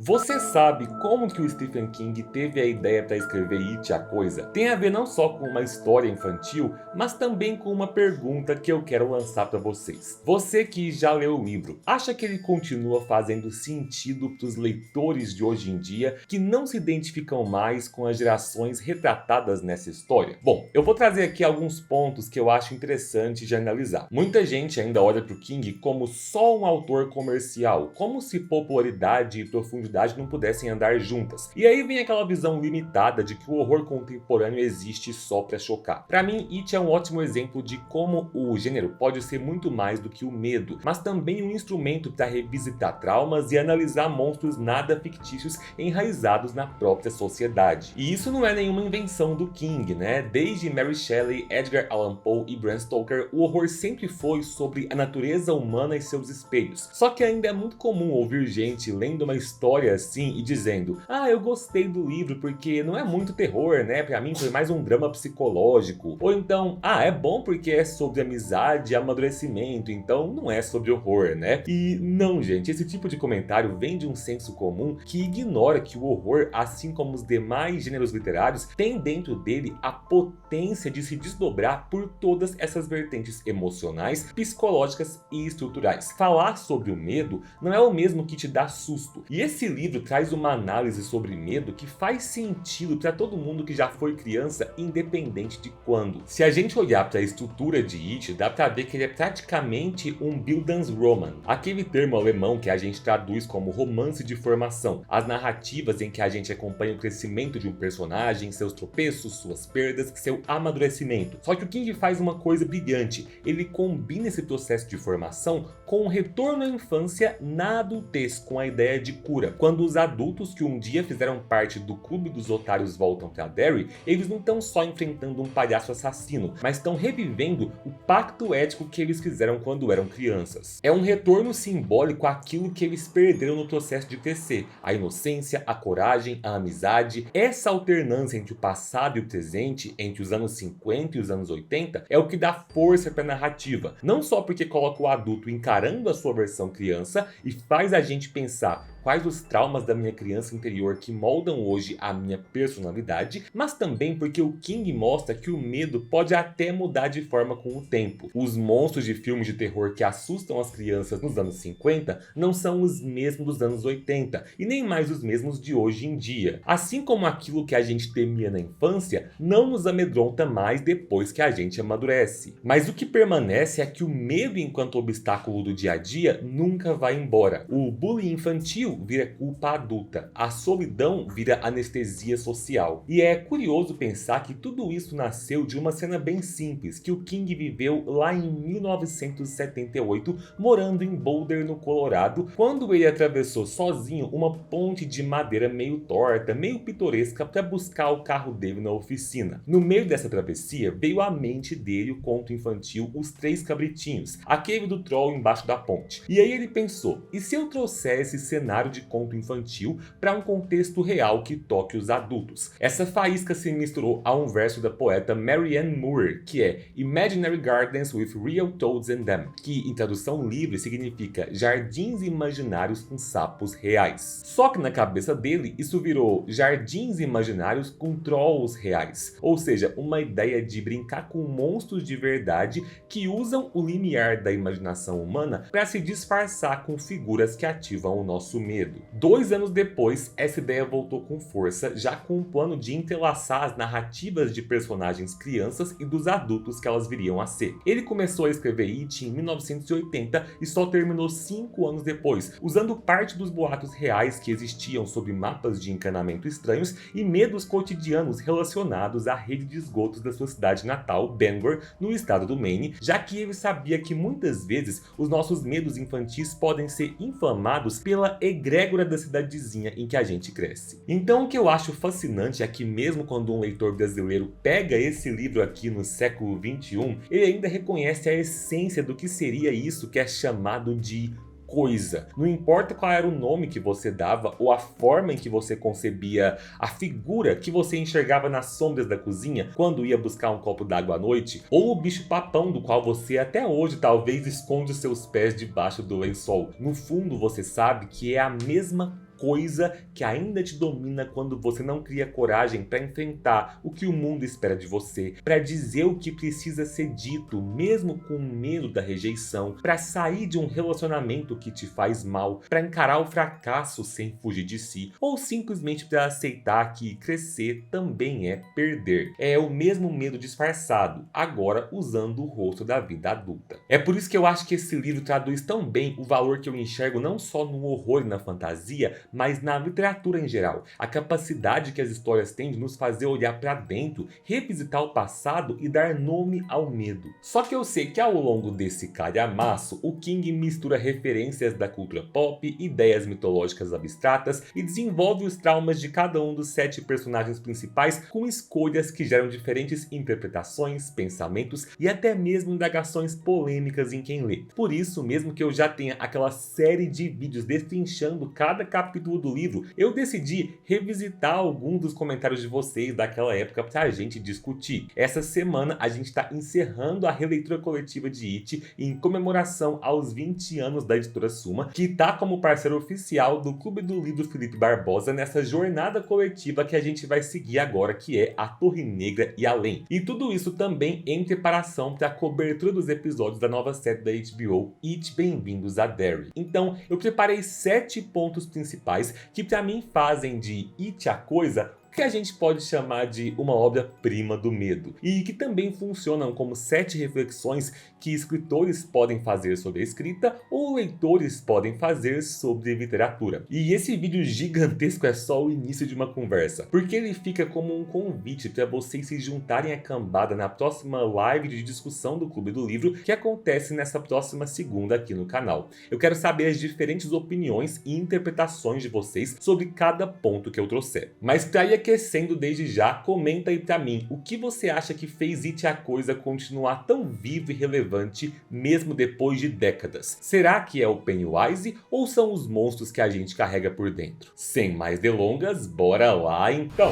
Você sabe como que o Stephen King teve a ideia para escrever It, a Coisa? Tem a ver não só com uma história infantil, mas também com uma pergunta que eu quero lançar para vocês. Você que já leu o livro, acha que ele continua fazendo sentido para os leitores de hoje em dia que não se identificam mais com as gerações retratadas nessa história? Bom, eu vou trazer aqui alguns pontos que eu acho interessante de analisar. Muita gente ainda olha para o King como só um autor comercial, como se popularidade e profundidade não pudessem andar juntas. E aí vem aquela visão limitada de que o horror contemporâneo existe só para chocar. Para mim, It é um ótimo exemplo de como o gênero pode ser muito mais do que o medo, mas também um instrumento para revisitar traumas e analisar monstros nada fictícios enraizados na própria sociedade. E isso não é nenhuma invenção do King, né? Desde Mary Shelley, Edgar Allan Poe e Bram Stoker, o horror sempre foi sobre a natureza humana e seus espelhos. Só que ainda é muito comum ouvir gente lendo uma história assim e dizendo: ah, eu gostei do livro porque não é muito terror, né? Pra mim foi mais um drama psicológico. Ou então, ah, é bom porque é sobre amizade e amadurecimento, então não é sobre horror, né? E não, gente, esse tipo de comentário vem de um senso comum que ignora que o horror, assim como os demais gêneros literários, tem dentro dele a potência de se desdobrar por todas essas vertentes emocionais, psicológicas e estruturais. Falar sobre o medo não é o mesmo que te dar susto. E esse livro traz uma análise sobre medo que faz sentido para todo mundo que já foi criança, independente de quando. Se a gente olhar para a estrutura de It, dá para ver que ele é praticamente um Bildungsroman, aquele termo alemão que a gente traduz como romance de formação, as narrativas em que a gente acompanha o crescimento de um personagem, seus tropeços, suas perdas, seu amadurecimento. Só que o King faz uma coisa brilhante, ele combina esse processo de formação com um retorno à infância na adultez, com a ideia de cura. Quando os adultos que um dia fizeram parte do clube dos otários voltam para Derry, eles não estão só enfrentando um palhaço assassino, mas estão revivendo o pacto ético que eles fizeram quando eram crianças. É um retorno simbólico àquilo que eles perderam no processo de crescer, a inocência, a coragem, a amizade. Essa alternância entre o passado e o presente, entre os anos 50 e os anos 80, é o que dá força para a narrativa, não só porque coloca o adulto encarando a sua versão criança e faz a gente pensar quais os traumas da minha criança interior que moldam hoje a minha personalidade, mas também porque o King mostra que o medo pode até mudar de forma com o tempo. Os monstros de filmes de terror que assustam as crianças nos anos 50 não são os mesmos dos anos 80 e nem mais os mesmos de hoje em dia. Assim como aquilo que a gente temia na infância não nos amedronta mais depois que a gente amadurece. Mas o que permanece é que o medo enquanto obstáculo do dia a dia nunca vai embora. O bullying infantil vira culpa adulta, a solidão vira anestesia social. E é curioso pensar que tudo isso nasceu de uma cena bem simples que o King viveu lá em 1978, morando em Boulder, no Colorado, quando ele atravessou sozinho uma ponte de madeira meio torta, meio pitoresca, para buscar o carro dele na oficina. No meio dessa travessia, veio à mente dele o conto infantil Os Três Cabritinhos, aquele do troll embaixo da ponte. E aí ele pensou: e se eu trouxesse esse cenário de conto infantil para um contexto real que toque os adultos? Essa faísca se misturou a um verso da poeta Marianne Moore, que é Imaginary Gardens with Real Toads in Them, que em tradução livre significa jardins imaginários com sapos reais. Só que na cabeça dele isso virou jardins imaginários com trolls reais, ou seja, uma ideia de brincar com monstros de verdade que usam o limiar da imaginação humana para se disfarçar com figuras que ativam o nosso medo. 2 anos depois, essa ideia voltou com força, já com um plano de entrelaçar as narrativas de personagens crianças e dos adultos que elas viriam a ser. Ele começou a escrever It em 1980 e só terminou 5 anos depois, usando parte dos boatos reais que existiam sobre mapas de encanamento estranhos e medos cotidianos relacionados à rede de esgotos da sua cidade natal, Bangor, no estado do Maine, já que ele sabia que muitas vezes os nossos medos infantis podem ser inflamados pela egrégora da cidadezinha em que a gente cresce. Então o que eu acho fascinante é que mesmo quando um leitor brasileiro pega esse livro aqui no século XXI, ele ainda reconhece a essência do que seria isso que é chamado de coisa. Não importa qual era o nome que você dava ou a forma em que você concebia a figura que você enxergava nas sombras da cozinha quando ia buscar um copo d'água à noite, ou o bicho-papão do qual você até hoje talvez esconde os seus pés debaixo do lençol. No fundo você sabe que é a mesma coisa que ainda te domina quando você não cria coragem para enfrentar o que o mundo espera de você, para dizer o que precisa ser dito, mesmo com medo da rejeição, para sair de um relacionamento que te faz mal, para encarar o fracasso sem fugir de si, ou simplesmente para aceitar que crescer também é perder. É o mesmo medo disfarçado, agora usando o rosto da vida adulta. É por isso que eu acho que esse livro traduz tão bem o valor que eu enxergo não só no horror e na fantasia, mas na literatura em geral. A capacidade que as histórias têm de nos fazer olhar para dentro, revisitar o passado e dar nome ao medo. Só que eu sei que ao longo desse calhamaço, o King mistura referências da cultura pop, ideias mitológicas abstratas e desenvolve os traumas de cada um dos 7 personagens principais com escolhas que geram diferentes interpretações, pensamentos e até mesmo indagações polêmicas em quem lê. Por isso, mesmo que eu já tenha aquela série de vídeos destrinchando cada capítulo do livro, eu decidi revisitar alguns dos comentários de vocês daquela época para a gente discutir. Essa semana a gente está encerrando a releitura coletiva de It em comemoração aos 20 anos da editora Suma, que está como parceiro oficial do Clube do Livro Felipe Barbosa nessa jornada coletiva que a gente vai seguir agora, que é A Torre Negra e Além. E tudo isso também em preparação para a cobertura dos episódios da nova série da HBO, It Bem-vindos a Derry. Então eu preparei 7 pontos principais que para mim fazem de It a Coisa que a gente pode chamar de uma obra-prima do medo, e que também funcionam como 7 reflexões que escritores podem fazer sobre a escrita ou leitores podem fazer sobre literatura. E esse vídeo gigantesco é só o início de uma conversa, porque ele fica como um convite para vocês se juntarem à cambada na próxima live de discussão do Clube do Livro, que acontece nessa próxima segunda aqui no canal. Eu quero saber as diferentes opiniões e interpretações de vocês sobre cada ponto que eu trouxer. Mas para ir aquecendo desde já, comenta aí pra mim o que você acha que fez It a Coisa continuar tão vivo e relevante mesmo depois de décadas. Será que é o Pennywise ou são os monstros que a gente carrega por dentro? Sem mais delongas, bora lá então!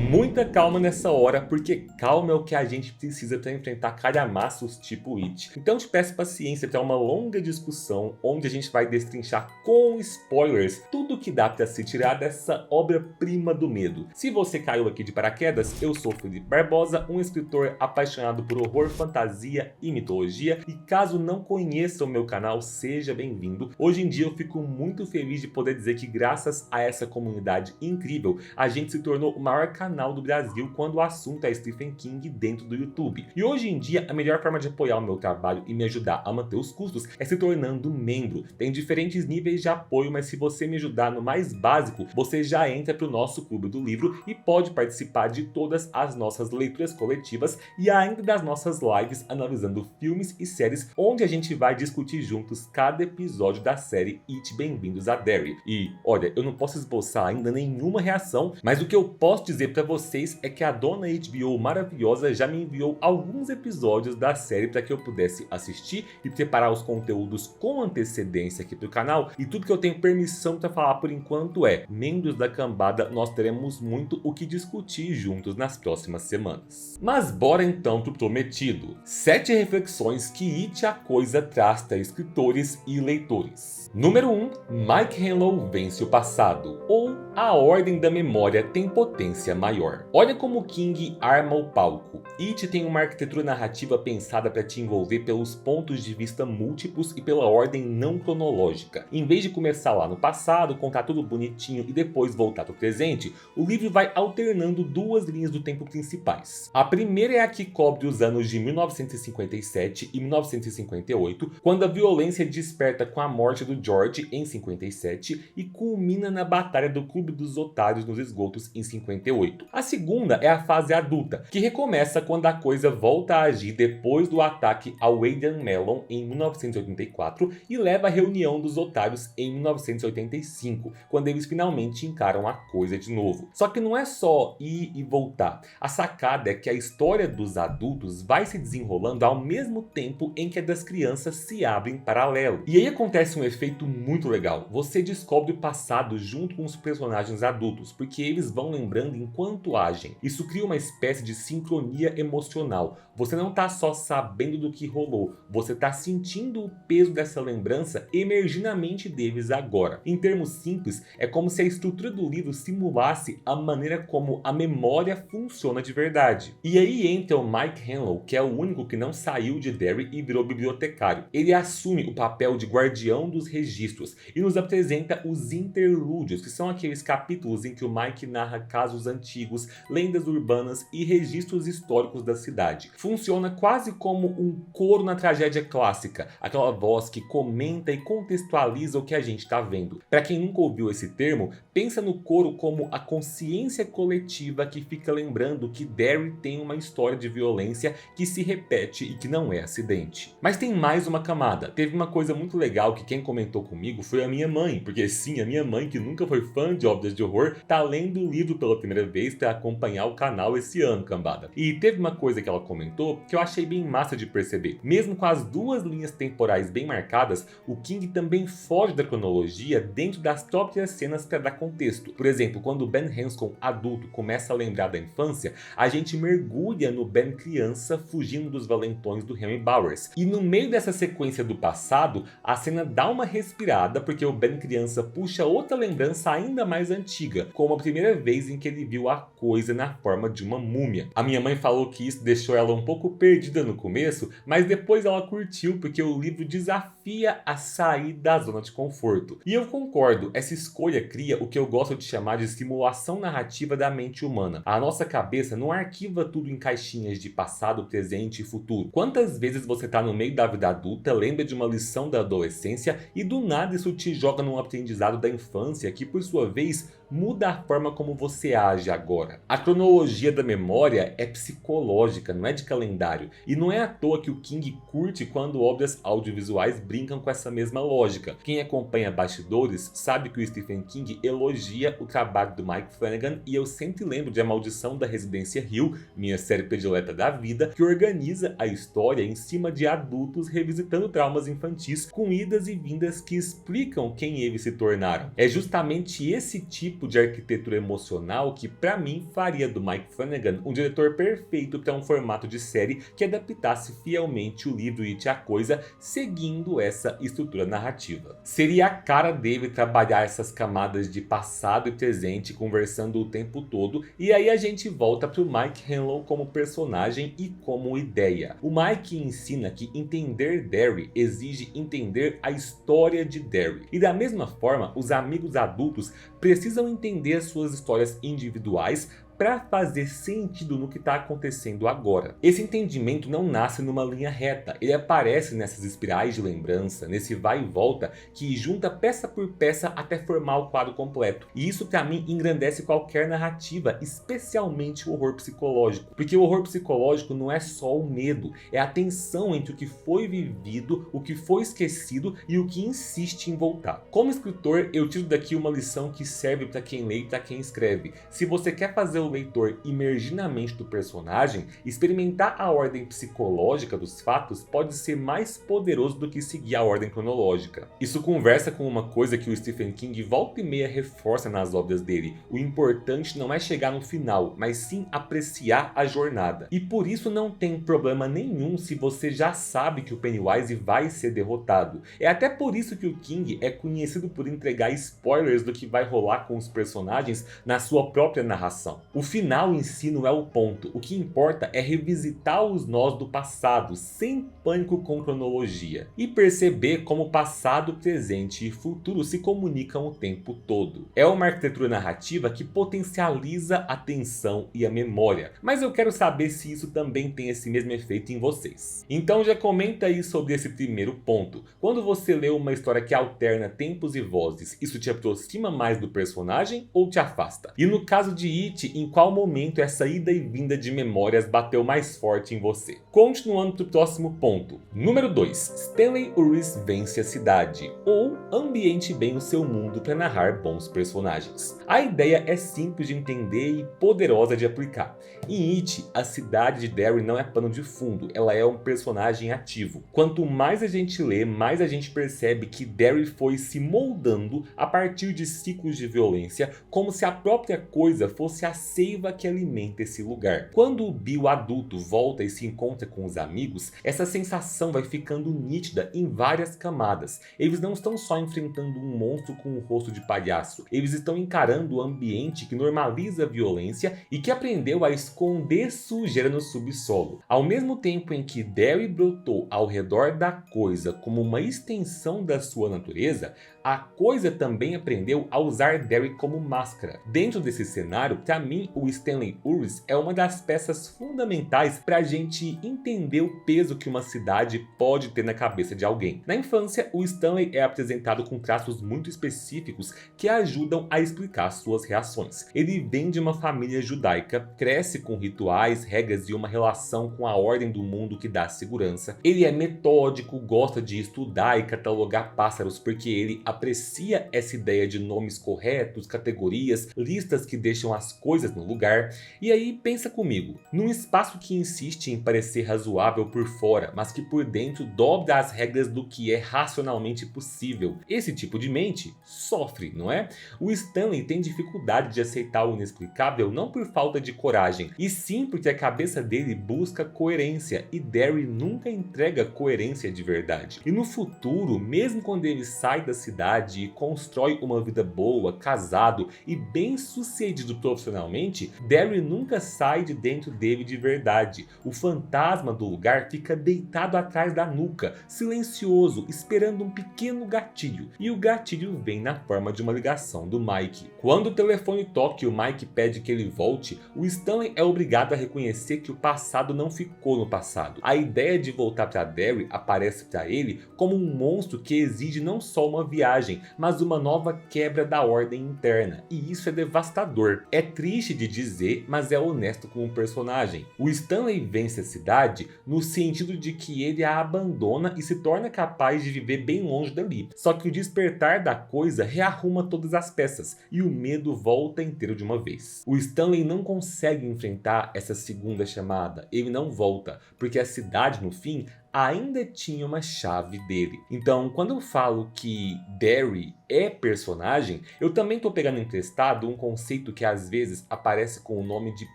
Muita calma nessa hora, porque calma é o que a gente precisa para enfrentar calhamaços tipo It. Então te peço paciência para uma longa discussão onde a gente vai destrinchar com spoilers tudo que dá para se tirar dessa obra-prima do medo. Se você caiu aqui de paraquedas, eu sou Felipe Barbosa, um escritor apaixonado por horror, fantasia e mitologia, e caso não conheça o meu canal, seja bem-vindo. Hoje em dia eu fico muito feliz de poder dizer que graças a essa comunidade incrível, a gente se tornou o maior canal do Brasil quando o assunto é Stephen King dentro do YouTube. E hoje em dia a melhor forma de apoiar o meu trabalho e me ajudar a manter os custos é se tornando membro. Tem diferentes níveis de apoio, mas se você me ajudar no mais básico, você já entra para o nosso Clube do Livro e pode participar de todas as nossas leituras coletivas e ainda das nossas lives analisando filmes e séries, onde a gente vai discutir juntos cada episódio da série It Bem-vindos a Derry. E olha, eu não posso esboçar ainda nenhuma reação, mas o que eu posso dizer para vocês é que a dona HBO maravilhosa já me enviou alguns episódios da série para que eu pudesse assistir e preparar os conteúdos com antecedência aqui pro canal, e tudo que eu tenho permissão para falar por enquanto é: membros da cambada, nós teremos muito o que discutir juntos nas próximas semanas. Mas bora então pro prometido. 7 reflexões que It a Coisa traz para escritores e leitores. Número 1. Mike Hanlow vence o passado, ou a ordem da memória tem potência maior. Olha como King arma o palco. It tem uma arquitetura narrativa pensada para te envolver pelos pontos de vista múltiplos e pela ordem não cronológica. Em vez de começar lá no passado, contar tudo bonitinho e depois voltar para o presente, o livro vai alternando 2 linhas do tempo principais. A primeira é a que cobre os anos de 1957 e 1958, quando a violência desperta com a morte do George em 57 e culmina na Batalha do Clube dos Otários nos esgotos em 58. A segunda é a fase adulta, que recomeça quando a coisa volta a agir depois do ataque ao Adrian Mellon em 1984 e leva à reunião dos otários em 1985, quando eles finalmente encaram a coisa de novo. Só que não é só ir e voltar. A sacada é que a história dos adultos vai se desenrolando ao mesmo tempo em que a das crianças se abre em paralelo. E aí acontece um efeito muito legal. Você descobre o passado junto com os personagens adultos, porque eles vão lembrando enquanto enquanto agem. Isso cria uma espécie de sincronia emocional. Você não está só sabendo do que rolou, você está sentindo o peso dessa lembrança emergindo na mente deles agora. Em termos simples, é como se a estrutura do livro simulasse a maneira como a memória funciona de verdade. E aí entra o Mike Hanlow, que é o único que não saiu de Derry e virou bibliotecário. Ele assume o papel de guardião dos registros e nos apresenta os interlúdios, que são aqueles capítulos em que o Mike narra casos antigos, lendas urbanas e registros históricos da cidade. Funciona quase como um coro na tragédia clássica, aquela voz que comenta e contextualiza o que a gente está vendo. Para quem nunca ouviu esse termo, pensa no coro como a consciência coletiva que fica lembrando que Derry tem uma história de violência que se repete e que não é acidente. Mas tem mais uma camada. Teve uma coisa muito legal que quem comentou comigo foi a minha mãe, porque sim, a minha mãe, que nunca foi fã de obras de horror, tá lendo o livro pela primeira vez para acompanhar o canal esse ano, cambada. E teve uma coisa que ela comentou que eu achei bem massa de perceber. Mesmo com as duas linhas temporais bem marcadas, o King também foge da cronologia dentro das próprias cenas para dar contexto. Por exemplo, quando Ben Hanscom, adulto, começa a lembrar da infância, a gente mergulha no Ben criança fugindo dos valentões do Henry Bowers. E no meio dessa sequência do passado, a cena dá uma respirada porque o Ben criança puxa outra lembrança ainda mais antiga, como a primeira vez em que ele viu a coisa na forma de uma múmia. A minha mãe falou que isso deixou ela um pouco perdida no começo, mas depois ela curtiu porque o livro desafia a sair da zona de conforto. E eu concordo, essa escolha cria o que eu gosto de chamar de simulação narrativa da mente humana. A nossa cabeça não arquiva tudo em caixinhas de passado, presente e futuro. Quantas vezes você está no meio da vida adulta, lembra de uma lição da adolescência e do nada isso te joga num aprendizado da infância que, por sua vez, muda a forma como você age agora. A cronologia da memória é psicológica, não é de calendário. E não é à toa que o King curte quando obras audiovisuais brincam com essa mesma lógica. Quem acompanha bastidores sabe que o Stephen King elogia o trabalho do Mike Flanagan e eu sempre lembro de A Maldição da Residência Hill, minha série predileta da vida, que organiza a história em cima de adultos revisitando traumas infantis com idas e vindas que explicam quem eles se tornaram. É justamente esse tipo de arquitetura emocional que, para mim, faria do Mike Flanagan um diretor perfeito para um formato de série que adaptasse fielmente o livro It a Coisa, seguindo essa estrutura narrativa. Seria a cara dele trabalhar essas camadas de passado e presente conversando o tempo todo, e aí a gente volta para o Mike Hanlow como personagem e como ideia. O Mike ensina que entender Derry exige entender a história de Derry, e da mesma forma os amigos adultos precisam entender as suas histórias individuais para fazer sentido no que está acontecendo agora. Esse entendimento não nasce numa linha reta, ele aparece nessas espirais de lembrança, nesse vai e volta que junta peça por peça até formar o quadro completo. E isso para mim engrandece qualquer narrativa, especialmente o horror psicológico. Porque o horror psicológico não é só o medo, é a tensão entre o que foi vivido, o que foi esquecido e o que insiste em voltar. Como escritor, eu tiro daqui uma lição que serve para quem lê e para quem escreve. Se você quer fazer o leitor imergir na mente do personagem, experimentar a ordem psicológica dos fatos pode ser mais poderoso do que seguir a ordem cronológica. Isso conversa com uma coisa que o Stephen King volta e meia reforça nas obras dele. O importante não é chegar no final, mas sim apreciar a jornada. E por isso não tem problema nenhum se você já sabe que o Pennywise vai ser derrotado. É até por isso que o King é conhecido por entregar spoilers do que vai rolar com os personagens na sua própria narração. O final em si não é o ponto, o que importa é revisitar os nós do passado, sem pânico com cronologia, e perceber como passado, presente e futuro se comunicam o tempo todo. É uma arquitetura narrativa que potencializa a tensão e a memória, mas eu quero saber se isso também tem esse mesmo efeito em vocês. Então já comenta aí sobre esse primeiro ponto. Quando você lê uma história que alterna tempos e vozes, isso te aproxima mais do personagem ou te afasta? E no caso de It, em qual momento essa ida e vinda de memórias bateu mais forte em você? Continuando para o próximo ponto. Número 2. Stanley Uris vence a cidade, ou ambiente bem o seu mundo para narrar bons personagens. A ideia é simples de entender e poderosa de aplicar. Em It, a cidade de Derry não é pano de fundo, ela é um personagem ativo. Quanto mais a gente lê, mais a gente percebe que Derry foi se moldando a partir de ciclos de violência, como se a própria coisa fosse a seiva que alimenta esse lugar. Quando o Bill adulto volta e se encontra com os amigos, essa sensação vai ficando nítida em várias camadas. Eles não estão só enfrentando um monstro com um rosto de palhaço, eles estão encarando o ambiente que normaliza a violência e que aprendeu a esconder sujeira no subsolo. Ao mesmo tempo em que Derry brotou ao redor da coisa como uma extensão da sua natureza, a coisa também aprendeu a usar Derry como máscara. Dentro desse cenário, para mim, o Stanley Uris é uma das peças fundamentais para a gente entender o peso que uma cidade pode ter na cabeça de alguém. Na infância, o Stanley é apresentado com traços muito específicos que ajudam a explicar suas reações. Ele vem de uma família judaica, cresce com rituais, regras e uma relação com a ordem do mundo que dá segurança. Ele é metódico, gosta de estudar e catalogar pássaros porque ele aprecia essa ideia de nomes corretos, categorias, listas que deixam as coisas no lugar. E aí pensa comigo, num espaço que insiste em parecer razoável por fora, mas que por dentro dobra as regras do que é racionalmente possível. Esse tipo de mente sofre, não é? O Stanley tem dificuldade de aceitar o inexplicável não por falta de coragem, e sim porque a cabeça dele busca coerência, e Derry nunca entrega coerência de verdade. E no futuro, mesmo quando ele sai da cidade e constrói uma vida boa, casado e bem sucedido profissionalmente, Derry nunca sai de dentro dele de verdade. O fantasma do lugar fica deitado atrás da nuca, silencioso, esperando um pequeno gatilho. E o gatilho vem na forma de uma ligação do Mike. Quando o telefone toca e o Mike pede que ele volte, o Stanley é obrigado a reconhecer que o passado não ficou no passado. A ideia de voltar para Derry aparece para ele como um monstro que exige não só uma viagem, mas uma nova quebra da ordem interna. E isso é devastador. É triste de dizer, mas é honesto com o personagem. O Stanley vence a cidade no sentido de que ele a abandona e se torna capaz de viver bem longe dali. Só que o despertar da coisa rearruma todas as peças e o medo volta inteiro de uma vez. O Stanley não consegue enfrentar essa segunda chamada. Ele não volta, porque a cidade no fim ainda tinha uma chave dele. Então, quando eu falo que Derry é personagem, eu também estou pegando emprestado um conceito que às vezes aparece com o nome de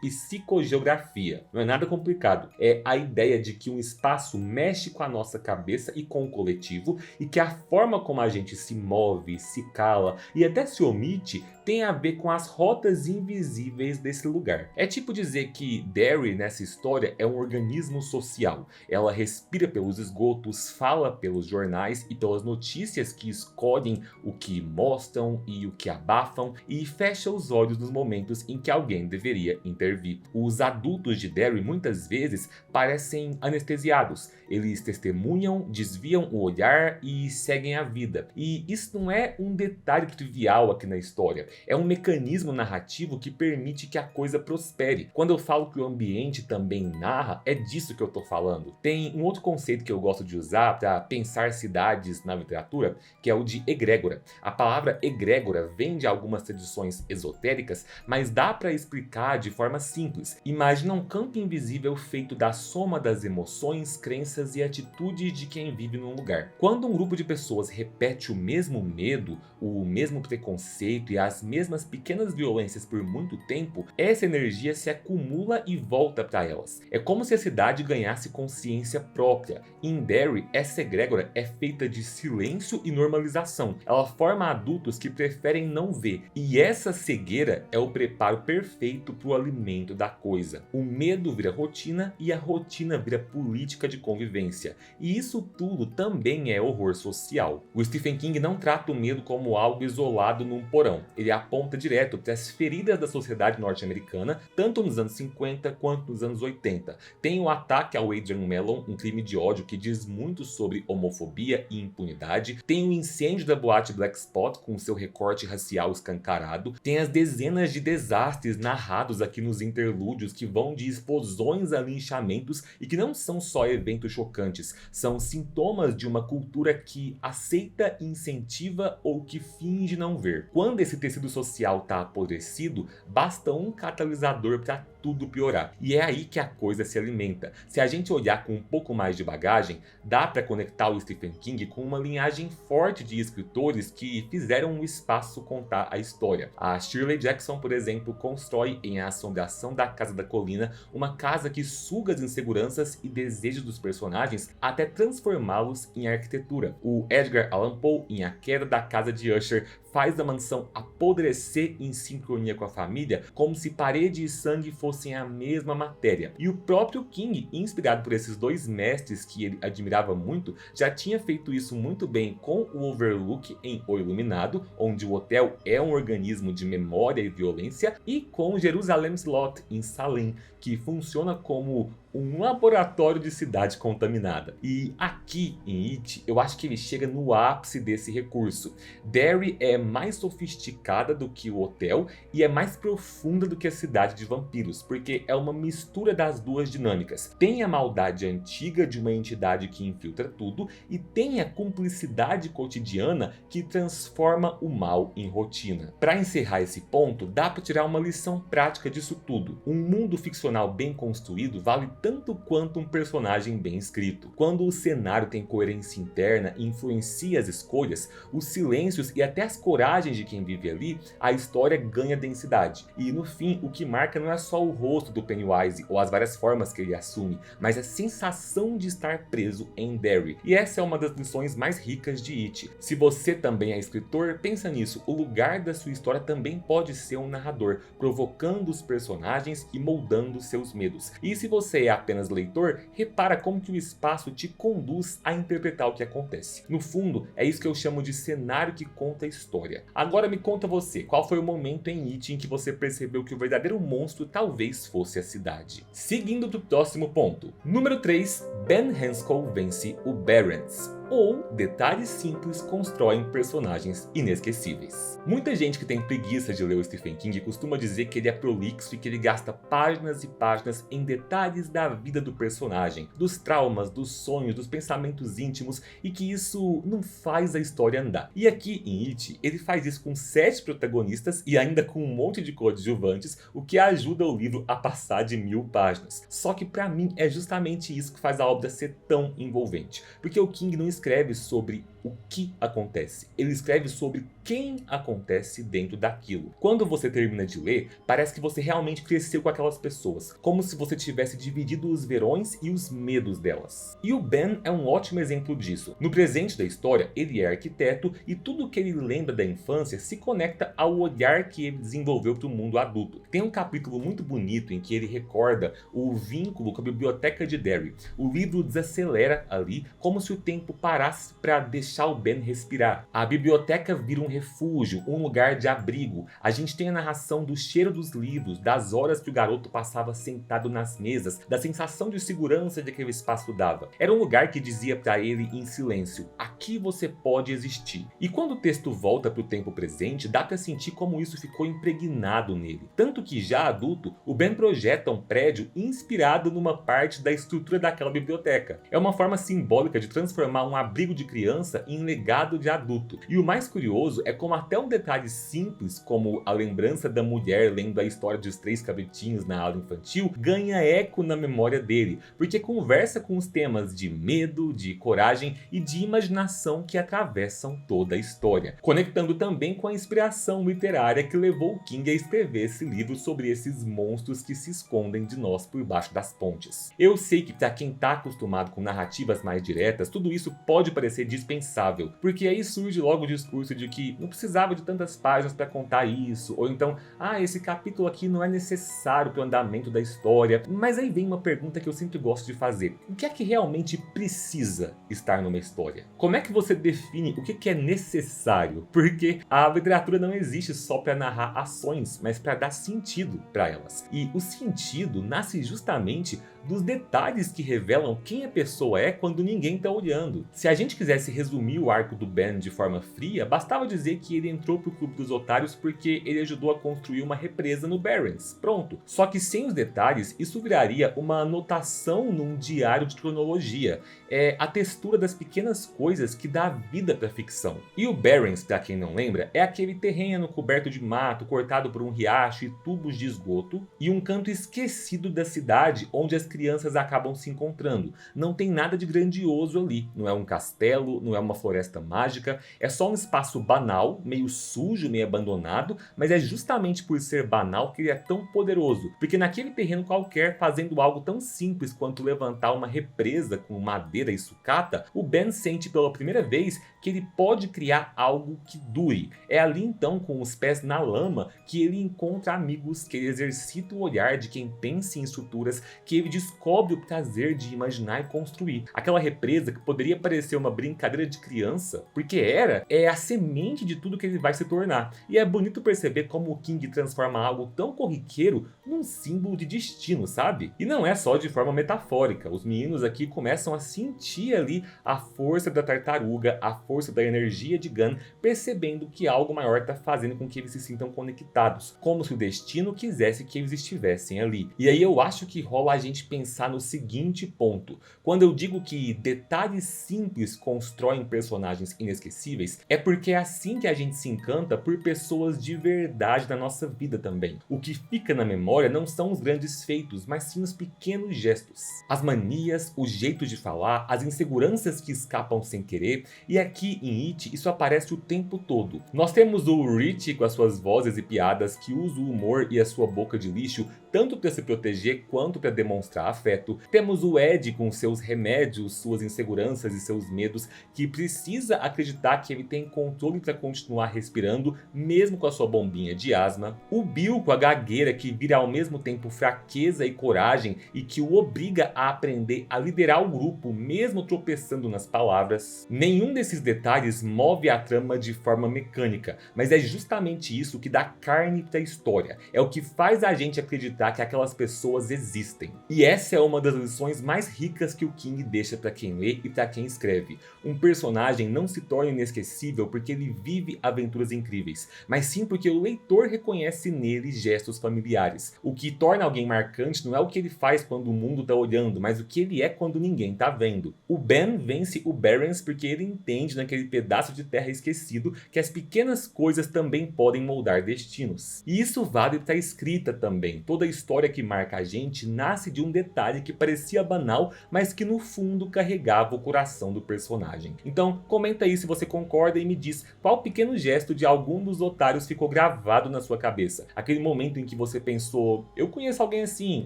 psicogeografia. Não é nada complicado. É a ideia de que um espaço mexe com a nossa cabeça e com o coletivo, e que a forma como a gente se move, se cala e até se omite tem a ver com as rotas invisíveis desse lugar. É tipo dizer que Derry nessa história é um organismo social. Ela respira pelos esgotos, fala pelos jornais e pelas notícias que escolhem o que mostram e o que abafam, e fecha os olhos nos momentos em que alguém deveria intervir. Os adultos de Derry muitas vezes parecem anestesiados. Eles testemunham, desviam o olhar e seguem a vida. E isso não é um detalhe trivial aqui na história. É um mecanismo narrativo que permite que a coisa prospere. Quando eu falo que o ambiente também narra, é disso que eu estou falando. Tem um outro conceito que eu gosto de usar para pensar cidades na literatura, que é o de egrégora. A palavra egrégora vem de algumas tradições esotéricas, mas dá para explicar de forma simples. Imagina um campo invisível feito da soma das emoções, crenças e atitudes de quem vive num lugar. Quando um grupo de pessoas repete o mesmo medo, o mesmo preconceito e as mesmas pequenas violências por muito tempo, essa energia se acumula e volta para elas. É como se a cidade ganhasse consciência própria. Em Derry, essa egrégora é feita de silêncio e normalização. Ela forma adultos que preferem não ver. E essa cegueira é o preparo perfeito para o alimento da coisa. O medo vira rotina e a rotina vira política de convivência. E isso tudo também é horror social. O Stephen King não trata o medo como algo isolado num porão. Ele aponta direto para as feridas da sociedade norte-americana, tanto nos anos 50 quanto nos anos 80. Tem o ataque ao Adrian Mellon, um crime de ódio que diz muito sobre homofobia e impunidade. Tem o incêndio da boate Black Spot com seu recorte racial escancarado. Tem as dezenas de desastres narrados aqui nos interlúdios que vão de explosões a linchamentos e que não são só eventos chocantes, são sintomas de uma cultura que aceita, incentiva ou que finge não ver. Quando esse tecido social está apodrecido, basta um catalisador para tudo piorar. E é aí que a coisa se alimenta. Se a gente olhar com um pouco mais de bagagem, dá para conectar o Stephen King com uma linhagem forte de escritores que fizeram o espaço contar a história. A Shirley Jackson, por exemplo, constrói em A Assombração da Casa da Colina uma casa que suga as inseguranças e desejos dos personagens até transformá-los em arquitetura. O Edgar Allan Poe, em A Queda da Casa de Usher, faz a mansão apodrecer em sincronia com a família, como se parede e sangue fossem a mesma matéria. E o próprio King, inspirado por esses dois mestres que ele admirava muito, já tinha feito isso muito bem com o Overlook em O Iluminado, onde o hotel é um organismo de memória e violência, e com Jerusalem Slot em Salem, que funciona como um laboratório de cidade contaminada. E aqui em It, eu acho que ele chega no ápice desse recurso. Derry é mais sofisticada do que o hotel e é mais profunda do que a cidade de vampiros, porque é uma mistura das duas dinâmicas. Tem a maldade antiga de uma entidade que infiltra tudo e tem a cumplicidade cotidiana que transforma o mal em rotina. Para encerrar esse ponto, dá para tirar uma lição prática disso tudo. Um mundo ficcional bem construído vale tanto quanto um personagem bem escrito. Quando o cenário tem coerência interna e influencia as escolhas, os silêncios e até as coragens de quem vive ali, a história ganha densidade. E no fim, o que marca não é só o rosto do Pennywise ou as várias formas que ele assume, mas a sensação de estar preso em Derry. E essa é uma das lições mais ricas de It. Se você também é escritor, pensa nisso. O lugar da sua história também pode ser um narrador, provocando os personagens e moldando seus medos. E se você é apenas leitor, repara como que o espaço te conduz a interpretar o que acontece. No fundo, é isso que eu chamo de cenário que conta a história. Agora me conta você, qual foi o momento em It em que você percebeu que o verdadeiro monstro talvez fosse a cidade? Seguindo para o próximo ponto. Número 3, Ben Hanscom vence o Barrens. Ou detalhes simples constroem personagens inesquecíveis. Muita gente que tem preguiça de ler o Stephen King costuma dizer que ele é prolixo e que ele gasta páginas e páginas em detalhes da vida do personagem, dos traumas, dos sonhos, dos pensamentos íntimos, e que isso não faz a história andar. E aqui em It, ele faz isso com 7 protagonistas e ainda com um monte de coadjuvantes, o que ajuda o livro a passar de 1000 páginas. Só que pra mim é justamente isso que faz a obra ser tão envolvente, porque o King não escreve sobre o que acontece, ele escreve sobre quem acontece dentro daquilo. Quando você termina de ler, parece que você realmente cresceu com aquelas pessoas, como se você tivesse dividido os verões e os medos delas. E o Ben é um ótimo exemplo disso. No presente da história, ele é arquiteto e tudo que ele lembra da infância se conecta ao olhar que ele desenvolveu para o mundo adulto. Tem um capítulo muito bonito em que ele recorda o vínculo com a biblioteca de Derry. O livro desacelera ali, como se o tempo parasse para deixar o Ben respirar. A biblioteca vira um refúgio, um lugar de abrigo. A gente tem a narração do cheiro dos livros, das horas que o garoto passava sentado nas mesas, da sensação de segurança que aquele espaço dava. Era um lugar que dizia para ele em silêncio: aqui você pode existir. E quando o texto volta para o tempo presente, dá para sentir como isso ficou impregnado nele. Tanto que já adulto, o Ben projeta um prédio inspirado numa parte da estrutura daquela biblioteca. É uma forma simbólica de transformar um abrigo de criança em legado de adulto. E o mais curioso é como até um detalhe simples, como a lembrança da mulher lendo a história dos 3 cabritinhos na aula infantil, ganha eco na memória dele, porque conversa com os temas de medo, de coragem e de imaginação que atravessam toda a história, conectando também com a inspiração literária que levou o King a escrever esse livro sobre esses monstros que se escondem de nós por baixo das pontes. Eu sei que para quem está acostumado com narrativas mais diretas, tudo isso pode parecer dispensável, porque aí surge logo o discurso de que não precisava de tantas páginas para contar isso, ou então, esse capítulo aqui não é necessário para o andamento da história. Mas aí vem uma pergunta que eu sempre gosto de fazer: o que é que realmente precisa estar numa história? Como é que você define o que é necessário? Porque a literatura não existe só para narrar ações, mas para dar sentido para elas. E o sentido nasce justamente dos detalhes que revelam quem a pessoa é quando ninguém está olhando. Se a gente quisesse resumir o arco do Ben de forma fria, bastava dizer que ele entrou pro Clube dos Otários porque ele ajudou a construir uma represa no Barrens. Pronto. Só que sem os detalhes, isso viraria uma anotação num diário de cronologia. É a textura das pequenas coisas que dá vida pra ficção. E o Barrens, pra quem não lembra, é aquele terreno coberto de mato, cortado por um riacho e tubos de esgoto, e um canto esquecido da cidade onde as crianças acabam se encontrando. Não tem nada de grandioso ali, não é um castelo, não é uma floresta mágica, é só um espaço banal, meio sujo, meio abandonado, mas é justamente por ser banal que ele é tão poderoso, porque naquele terreno qualquer, fazendo algo tão simples quanto levantar uma represa com madeira e sucata, o Ben sente pela primeira vez que ele pode criar algo que dure. É ali então, com os pés na lama, que ele encontra amigos, que ele exercita o olhar de quem pensa em estruturas, que ele descobre o prazer de imaginar e construir. Aquela represa que poderia parecer uma brincadeira de criança, porque é a semente de tudo que ele vai se tornar. E é bonito perceber como o King transforma algo tão corriqueiro num símbolo de destino, sabe? E não é só de forma metafórica, os meninos aqui começam a sentir ali a força da tartaruga, a força da energia de Gunn, percebendo que algo maior está fazendo com que eles se sintam conectados, como se o destino quisesse que eles estivessem ali. E aí eu acho que rola a gente pensar no seguinte ponto: quando eu digo que detalhes simples constroem personagens inesquecíveis, é porque é assim que a gente se encanta por pessoas de verdade na nossa vida também. O que fica na memória não são os grandes feitos, mas sim os pequenos gestos. As manias, o jeito de falar, as inseguranças que escapam sem querer, e aqui em It isso aparece o tempo todo. Nós temos o Rich com as suas vozes e piadas, que usa o humor e a sua boca de lixo tanto para se proteger quanto para demonstrar afeto. Temos o Ed com seus remédios, suas inseguranças e seus medos, que precisa acreditar que ele tem controle para continuar respirando, mesmo com a sua bombinha de asma. O Bill com a gagueira, que vira ao mesmo tempo fraqueza e coragem e que o obriga a aprender a liderar o grupo, mesmo tropeçando nas palavras. Nenhum desses detalhes move a trama de forma mecânica, mas é justamente isso que dá carne para a história. É o que faz a gente acreditar que aquelas pessoas existem. E essa é uma das lições mais ricas que o King deixa para quem lê e para quem escreve. Um personagem não se torna inesquecível porque ele vive aventuras incríveis, mas sim porque o leitor reconhece nele gestos familiares. O que torna alguém marcante não é o que ele faz quando o mundo está olhando, mas o que ele é quando ninguém está vendo. O Ben vence o Barrens porque ele entende naquele pedaço de terra esquecido que as pequenas coisas também podem moldar destinos. E isso vale para a escrita também. Toda a história que marca a gente nasce de um detalhe que parecia banal, mas que no fundo carregava o coração do personagem. Então comenta aí se você concorda e me diz qual pequeno gesto de algum dos otários ficou gravado na sua cabeça. Aquele momento em que você pensou, eu conheço alguém assim,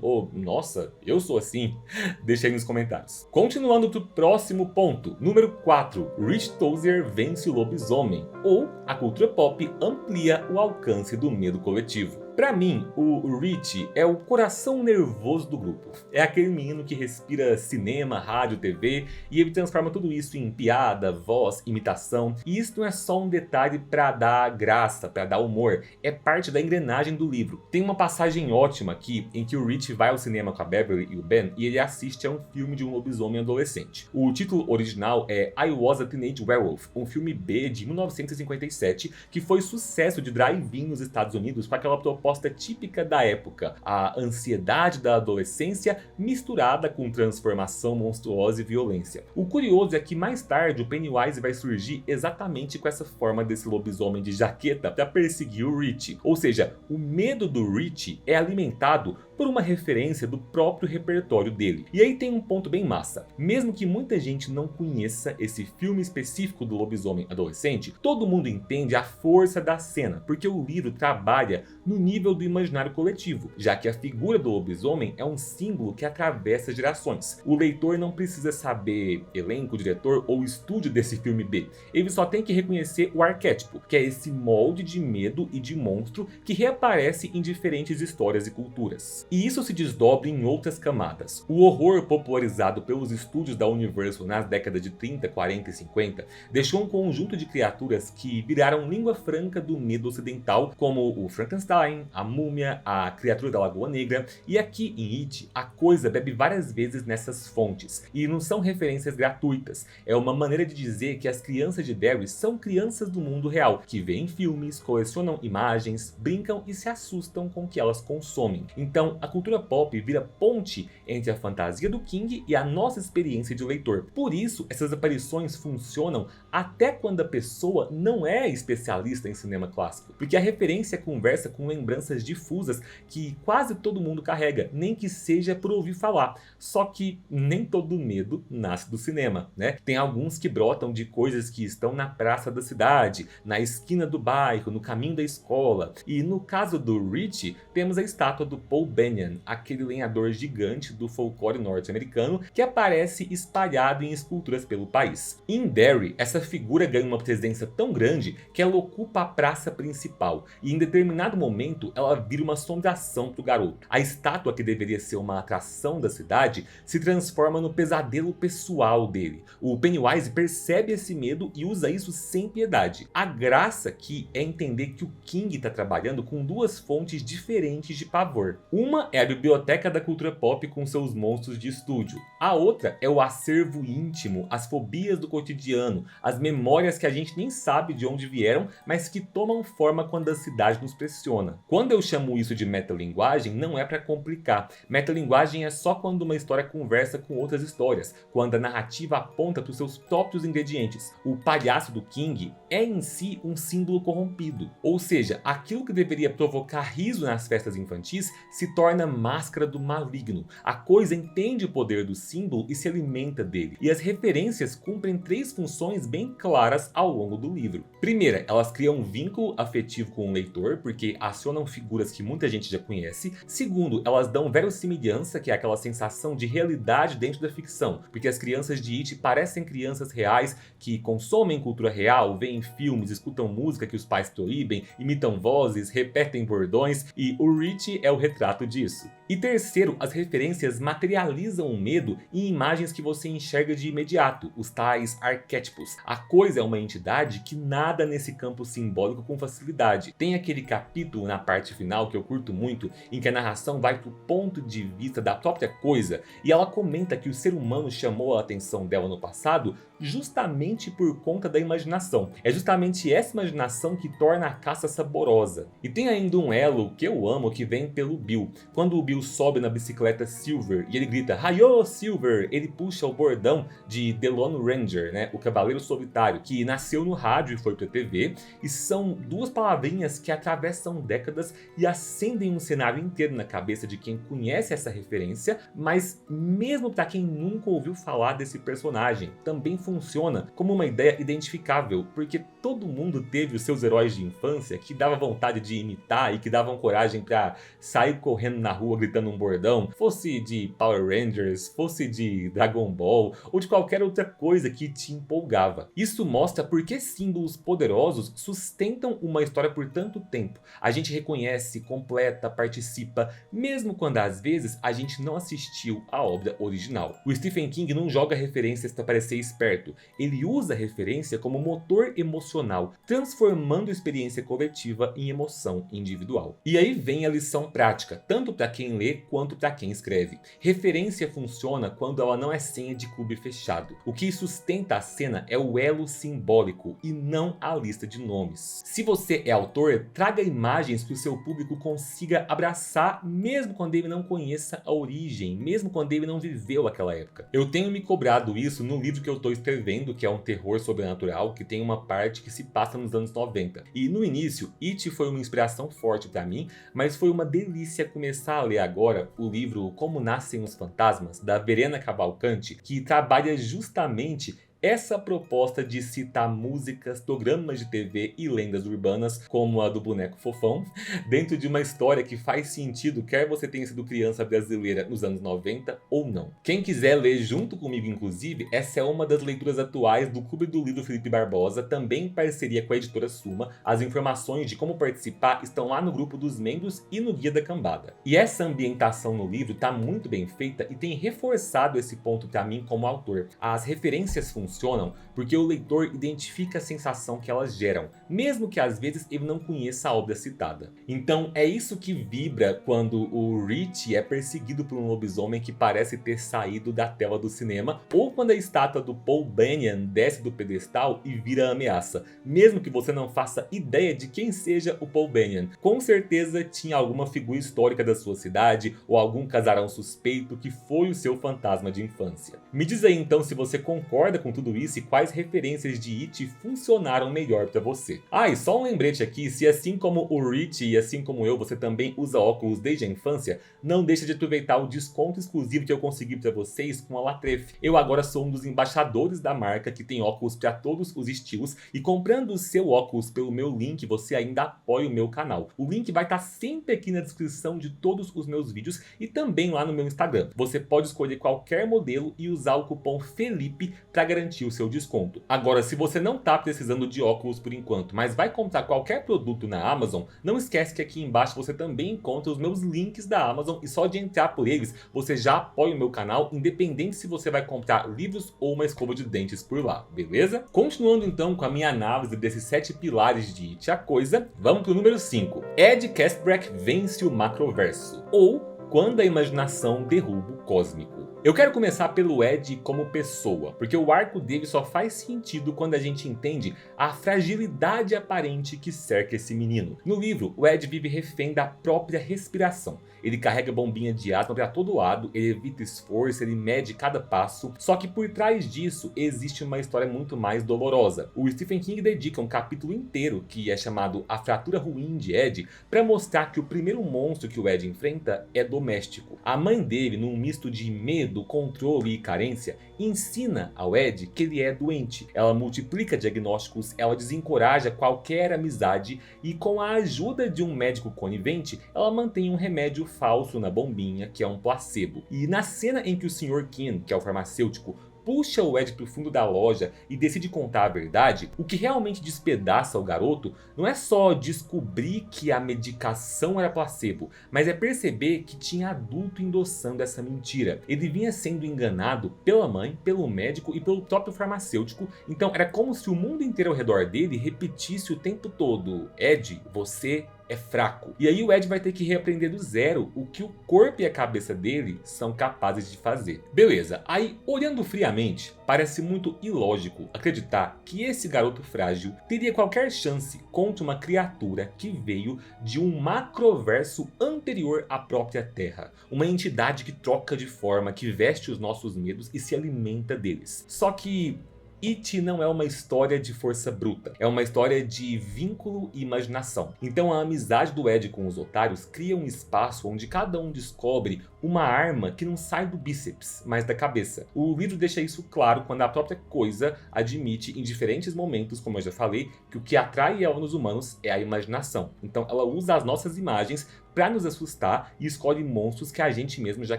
ou nossa, eu sou assim. Deixa aí nos comentários. Continuando pro próximo ponto, número 4, Rich Tozier vence o lobisomem, ou a cultura pop amplia o alcance do medo coletivo. Pra mim, o Rich é o coração nervoso do grupo. É aquele menino que respira cinema, rádio, TV, e ele transforma tudo isso em piada, voz, imitação. E isso não é só um detalhe pra dar graça, pra dar humor, é parte da engrenagem do livro. Tem uma passagem ótima aqui em que o Rich vai ao cinema com a Beverly e o Ben e ele assiste a um filme de um lobisomem adolescente. O título original é I Was a Teenage Werewolf, um filme B de 1957 que foi sucesso de drive-in nos Estados Unidos com aquela proposta típica da época, a ansiedade da adolescência misturada com transformação monstruosa e violência. O curioso é que mais tarde o Pennywise vai surgir exatamente com essa forma desse lobisomem de jaqueta para perseguir o Rich, ou seja, o medo do Rich é alimentado por uma referência do próprio repertório dele. E aí tem um ponto bem massa. Mesmo que muita gente não conheça esse filme específico do lobisomem adolescente, todo mundo entende a força da cena, porque o livro trabalha no nível do imaginário coletivo, já que a figura do lobisomem é um símbolo que atravessa gerações. O leitor não precisa saber elenco, diretor ou estúdio desse filme B. Ele só tem que reconhecer o arquétipo, que é esse molde de medo e de monstro que reaparece em diferentes histórias e culturas. E isso se desdobra em outras camadas. O horror popularizado pelos estúdios da Universal nas décadas de 30, 40 e 50 deixou um conjunto de criaturas que viraram língua franca do medo ocidental, como o Frankenstein, a múmia, a criatura da Lagoa Negra, e aqui em It, a coisa bebe várias vezes nessas fontes, e não são referências gratuitas, é uma maneira de dizer que as crianças de Derry são crianças do mundo real, que veem filmes, colecionam imagens, brincam e se assustam com o que elas consomem. Então, a cultura pop vira ponte entre a fantasia do King e a nossa experiência de leitor. Por isso, essas aparições funcionam até quando a pessoa não é especialista em cinema clássico, porque a referência conversa com lembranças difusas que quase todo mundo carrega, nem que seja por ouvir falar. Só que nem todo medo nasce do cinema, né? Tem alguns que brotam de coisas que estão na praça da cidade, na esquina do bairro, no caminho da escola. E no caso do Rich, temos a estátua do Paul Bunyan, aquele lenhador gigante do folclore norte-americano que aparece espalhado em esculturas pelo país. Em Derry, essa figura ganha uma presença tão grande que ela ocupa a praça principal, e em determinado momento ela vira uma assombração para o garoto. A estátua, que deveria ser uma atração da cidade, se transforma no pesadelo pessoal dele. O Pennywise percebe esse medo e usa isso sem piedade. A graça aqui é entender que o King está trabalhando com duas fontes diferentes de pavor. Uma é a biblioteca da cultura pop com seus monstros de estúdio. A outra é o acervo íntimo, as fobias do cotidiano, as memórias que a gente nem sabe de onde vieram, mas que tomam forma quando a cidade nos pressiona. Quando eu chamo isso de metalinguagem, não é para complicar. Metalinguagem é só quando uma história conversa com outras histórias, quando a narrativa aponta para os seus próprios ingredientes. O palhaço do King é em si um símbolo corrompido, ou seja, aquilo que deveria provocar riso nas festas infantis se torna máscara do maligno. A coisa entende o poder do símbolo e se alimenta dele. E as referências cumprem três funções bem claras ao longo do livro. Primeira, elas criam um vínculo afetivo com o leitor, porque acionam figuras que muita gente já conhece. Segundo, elas dão verossimilhança, que é aquela sensação de realidade dentro da ficção, porque as crianças de It parecem crianças reais que consomem cultura real, veem filmes, escutam música que os pais proíbem, imitam vozes, repetem bordões, e o Rich é o retrato disso. E terceiro, as referências materializam o medo em imagens que você enxerga de imediato, os tais arquétipos. A coisa é uma entidade que nada nesse campo simbólico com facilidade. Tem aquele capítulo na parte final que eu curto muito, em que a narração vai pro ponto de vista da própria coisa, e ela comenta que o ser humano chamou a atenção dela no passado justamente por conta da imaginação. É justamente essa imaginação que torna a caça saborosa. E tem ainda um elo que eu amo, que vem pelo Bill. Quando o Bill sobe na bicicleta Silver e ele grita "Hi-yo, Silver!", ele puxa o bordão de The Lone Ranger, né? O Cavaleiro Solitário, que nasceu no rádio e foi pra TV, e são duas palavrinhas que atravessam décadas e acendem um cenário inteiro na cabeça de quem conhece essa referência, mas mesmo para quem nunca ouviu falar desse personagem, também funciona como uma ideia identificável, porque todo mundo teve os seus heróis de infância que dava vontade de imitar e que davam coragem para sair correndo na rua gritando um bordão, fosse de Power Rangers, fosse de Dragon Ball ou de qualquer outra coisa que te empolgava. Isso mostra por que símbolos poderosos sustentam uma história por tanto tempo. A gente reconhece, completa, participa, mesmo quando às vezes a gente não assistiu à obra original. O Stephen King não joga referências para parecer esperto, ele usa a referência como motor emocional, transformando a experiência coletiva em emoção individual. E aí vem a lição prática, tanto para quem lê quanto para quem escreve. Referência funciona quando ela não é senha de clube fechado. O que sustenta a cena é o elo simbólico e não a lista de nomes. Se você é autor, traga imagens que o seu público consiga abraçar, mesmo quando ele não conheça a origem, mesmo quando ele não viveu aquela época. Eu tenho me cobrado isso no livro que eu estou escrevendo, que é um terror sobrenatural, que tem uma parte que se passa nos anos 90. E no início, It foi uma inspiração forte para mim, mas foi uma delícia começar a ler agora o livro Como Nascem os Fantasmas, da Verena Cavalcante, que trabalha justamente essa proposta de citar músicas, programas de TV e lendas urbanas, como a do boneco fofão, dentro de uma história que faz sentido quer você tenha sido criança brasileira nos anos 90 ou não. Quem quiser ler junto comigo, inclusive, essa é uma das leituras atuais do Clube do Livro Felipe Barbosa, também em parceria com a editora Suma. As informações de como participar estão lá no grupo dos membros e no Guia da Cambada. E essa ambientação no livro está muito bem feita e tem reforçado esse ponto para mim como autor. As referências funcionam porque o leitor identifica a sensação que elas geram, mesmo que às vezes ele não conheça a obra citada. Então é isso que vibra quando o Rich é perseguido por um lobisomem que parece ter saído da tela do cinema, ou quando a estátua do Paul Bunyan desce do pedestal e vira ameaça, mesmo que você não faça ideia de quem seja o Paul Bunyan. Com certeza tinha alguma figura histórica da sua cidade ou algum casarão suspeito que foi o seu fantasma de infância. Me diz aí então se você concorda com tudo isso e quais referências de It funcionaram melhor para você. Ah, e só um lembrete aqui, se assim como o Rich e assim como eu, você também usa óculos desde a infância, não deixe de aproveitar o desconto exclusivo que eu consegui para vocês com a Latref. Eu agora sou um dos embaixadores da marca que tem óculos para todos os estilos e comprando o seu óculos pelo meu link, você ainda apoia o meu canal. O link vai estar sempre aqui na descrição de todos os meus vídeos e também lá no meu Instagram. Você pode escolher qualquer modelo e usar o cupom FELIPE para garantir o seu desconto. Agora, se você não está precisando de óculos por enquanto, mas vai comprar qualquer produto na Amazon, não esquece que aqui embaixo você também encontra os meus links da Amazon e só de entrar por eles, você já apoia o meu canal, independente se você vai comprar livros ou uma escova de dentes por lá, beleza? Continuando então com a minha análise desses 7 pilares de It, a Coisa, vamos pro número 5. Ed Castbrack vence o macroverso, ou quando a imaginação derruba o cósmico. Eu quero começar pelo Ed como pessoa, porque o arco dele só faz sentido quando a gente entende a fragilidade aparente que cerca esse menino. No livro, o Ed vive refém da própria respiração. Ele carrega bombinha de asma para todo lado, ele evita esforço, ele mede cada passo. Só que por trás disso existe uma história muito mais dolorosa. O Stephen King dedica um capítulo inteiro, que é chamado A Fratura Ruim de Ed, para mostrar que o primeiro monstro que o Ed enfrenta é doméstico. A mãe dele, num misto de medo, controle e carência, ensina ao Ed que ele é doente. Ela multiplica diagnósticos, ela desencoraja qualquer amizade e com a ajuda de um médico conivente, ela mantém um remédio falso na bombinha, que é um placebo. E na cena em que o Sr. Ken, que é o farmacêutico, puxa o Ed para o fundo da loja e decide contar a verdade, o que realmente despedaça o garoto não é só descobrir que a medicação era placebo, mas é perceber que tinha adulto endossando essa mentira. Ele vinha sendo enganado pela mãe, pelo médico e pelo próprio farmacêutico, então era como se o mundo inteiro ao redor dele repetisse o tempo todo: Ed, você é fraco. E aí o Ed vai ter que reaprender do zero o que o corpo e a cabeça dele são capazes de fazer. Beleza, aí olhando friamente, parece muito ilógico acreditar que esse garoto frágil teria qualquer chance contra uma criatura que veio de um macroverso anterior à própria Terra. Uma entidade que troca de forma, que veste os nossos medos e se alimenta deles. Só que It não é uma história de força bruta, é uma história de vínculo e imaginação. Então a amizade do Ed com os otários cria um espaço onde cada um descobre uma arma que não sai do bíceps, mas da cabeça. O livro deixa isso claro quando a própria Coisa admite em diferentes momentos, como eu já falei, que o que atrai ela nos humanos é a imaginação. Então ela usa as nossas imagens para nos assustar e escolhe monstros que a gente mesmo já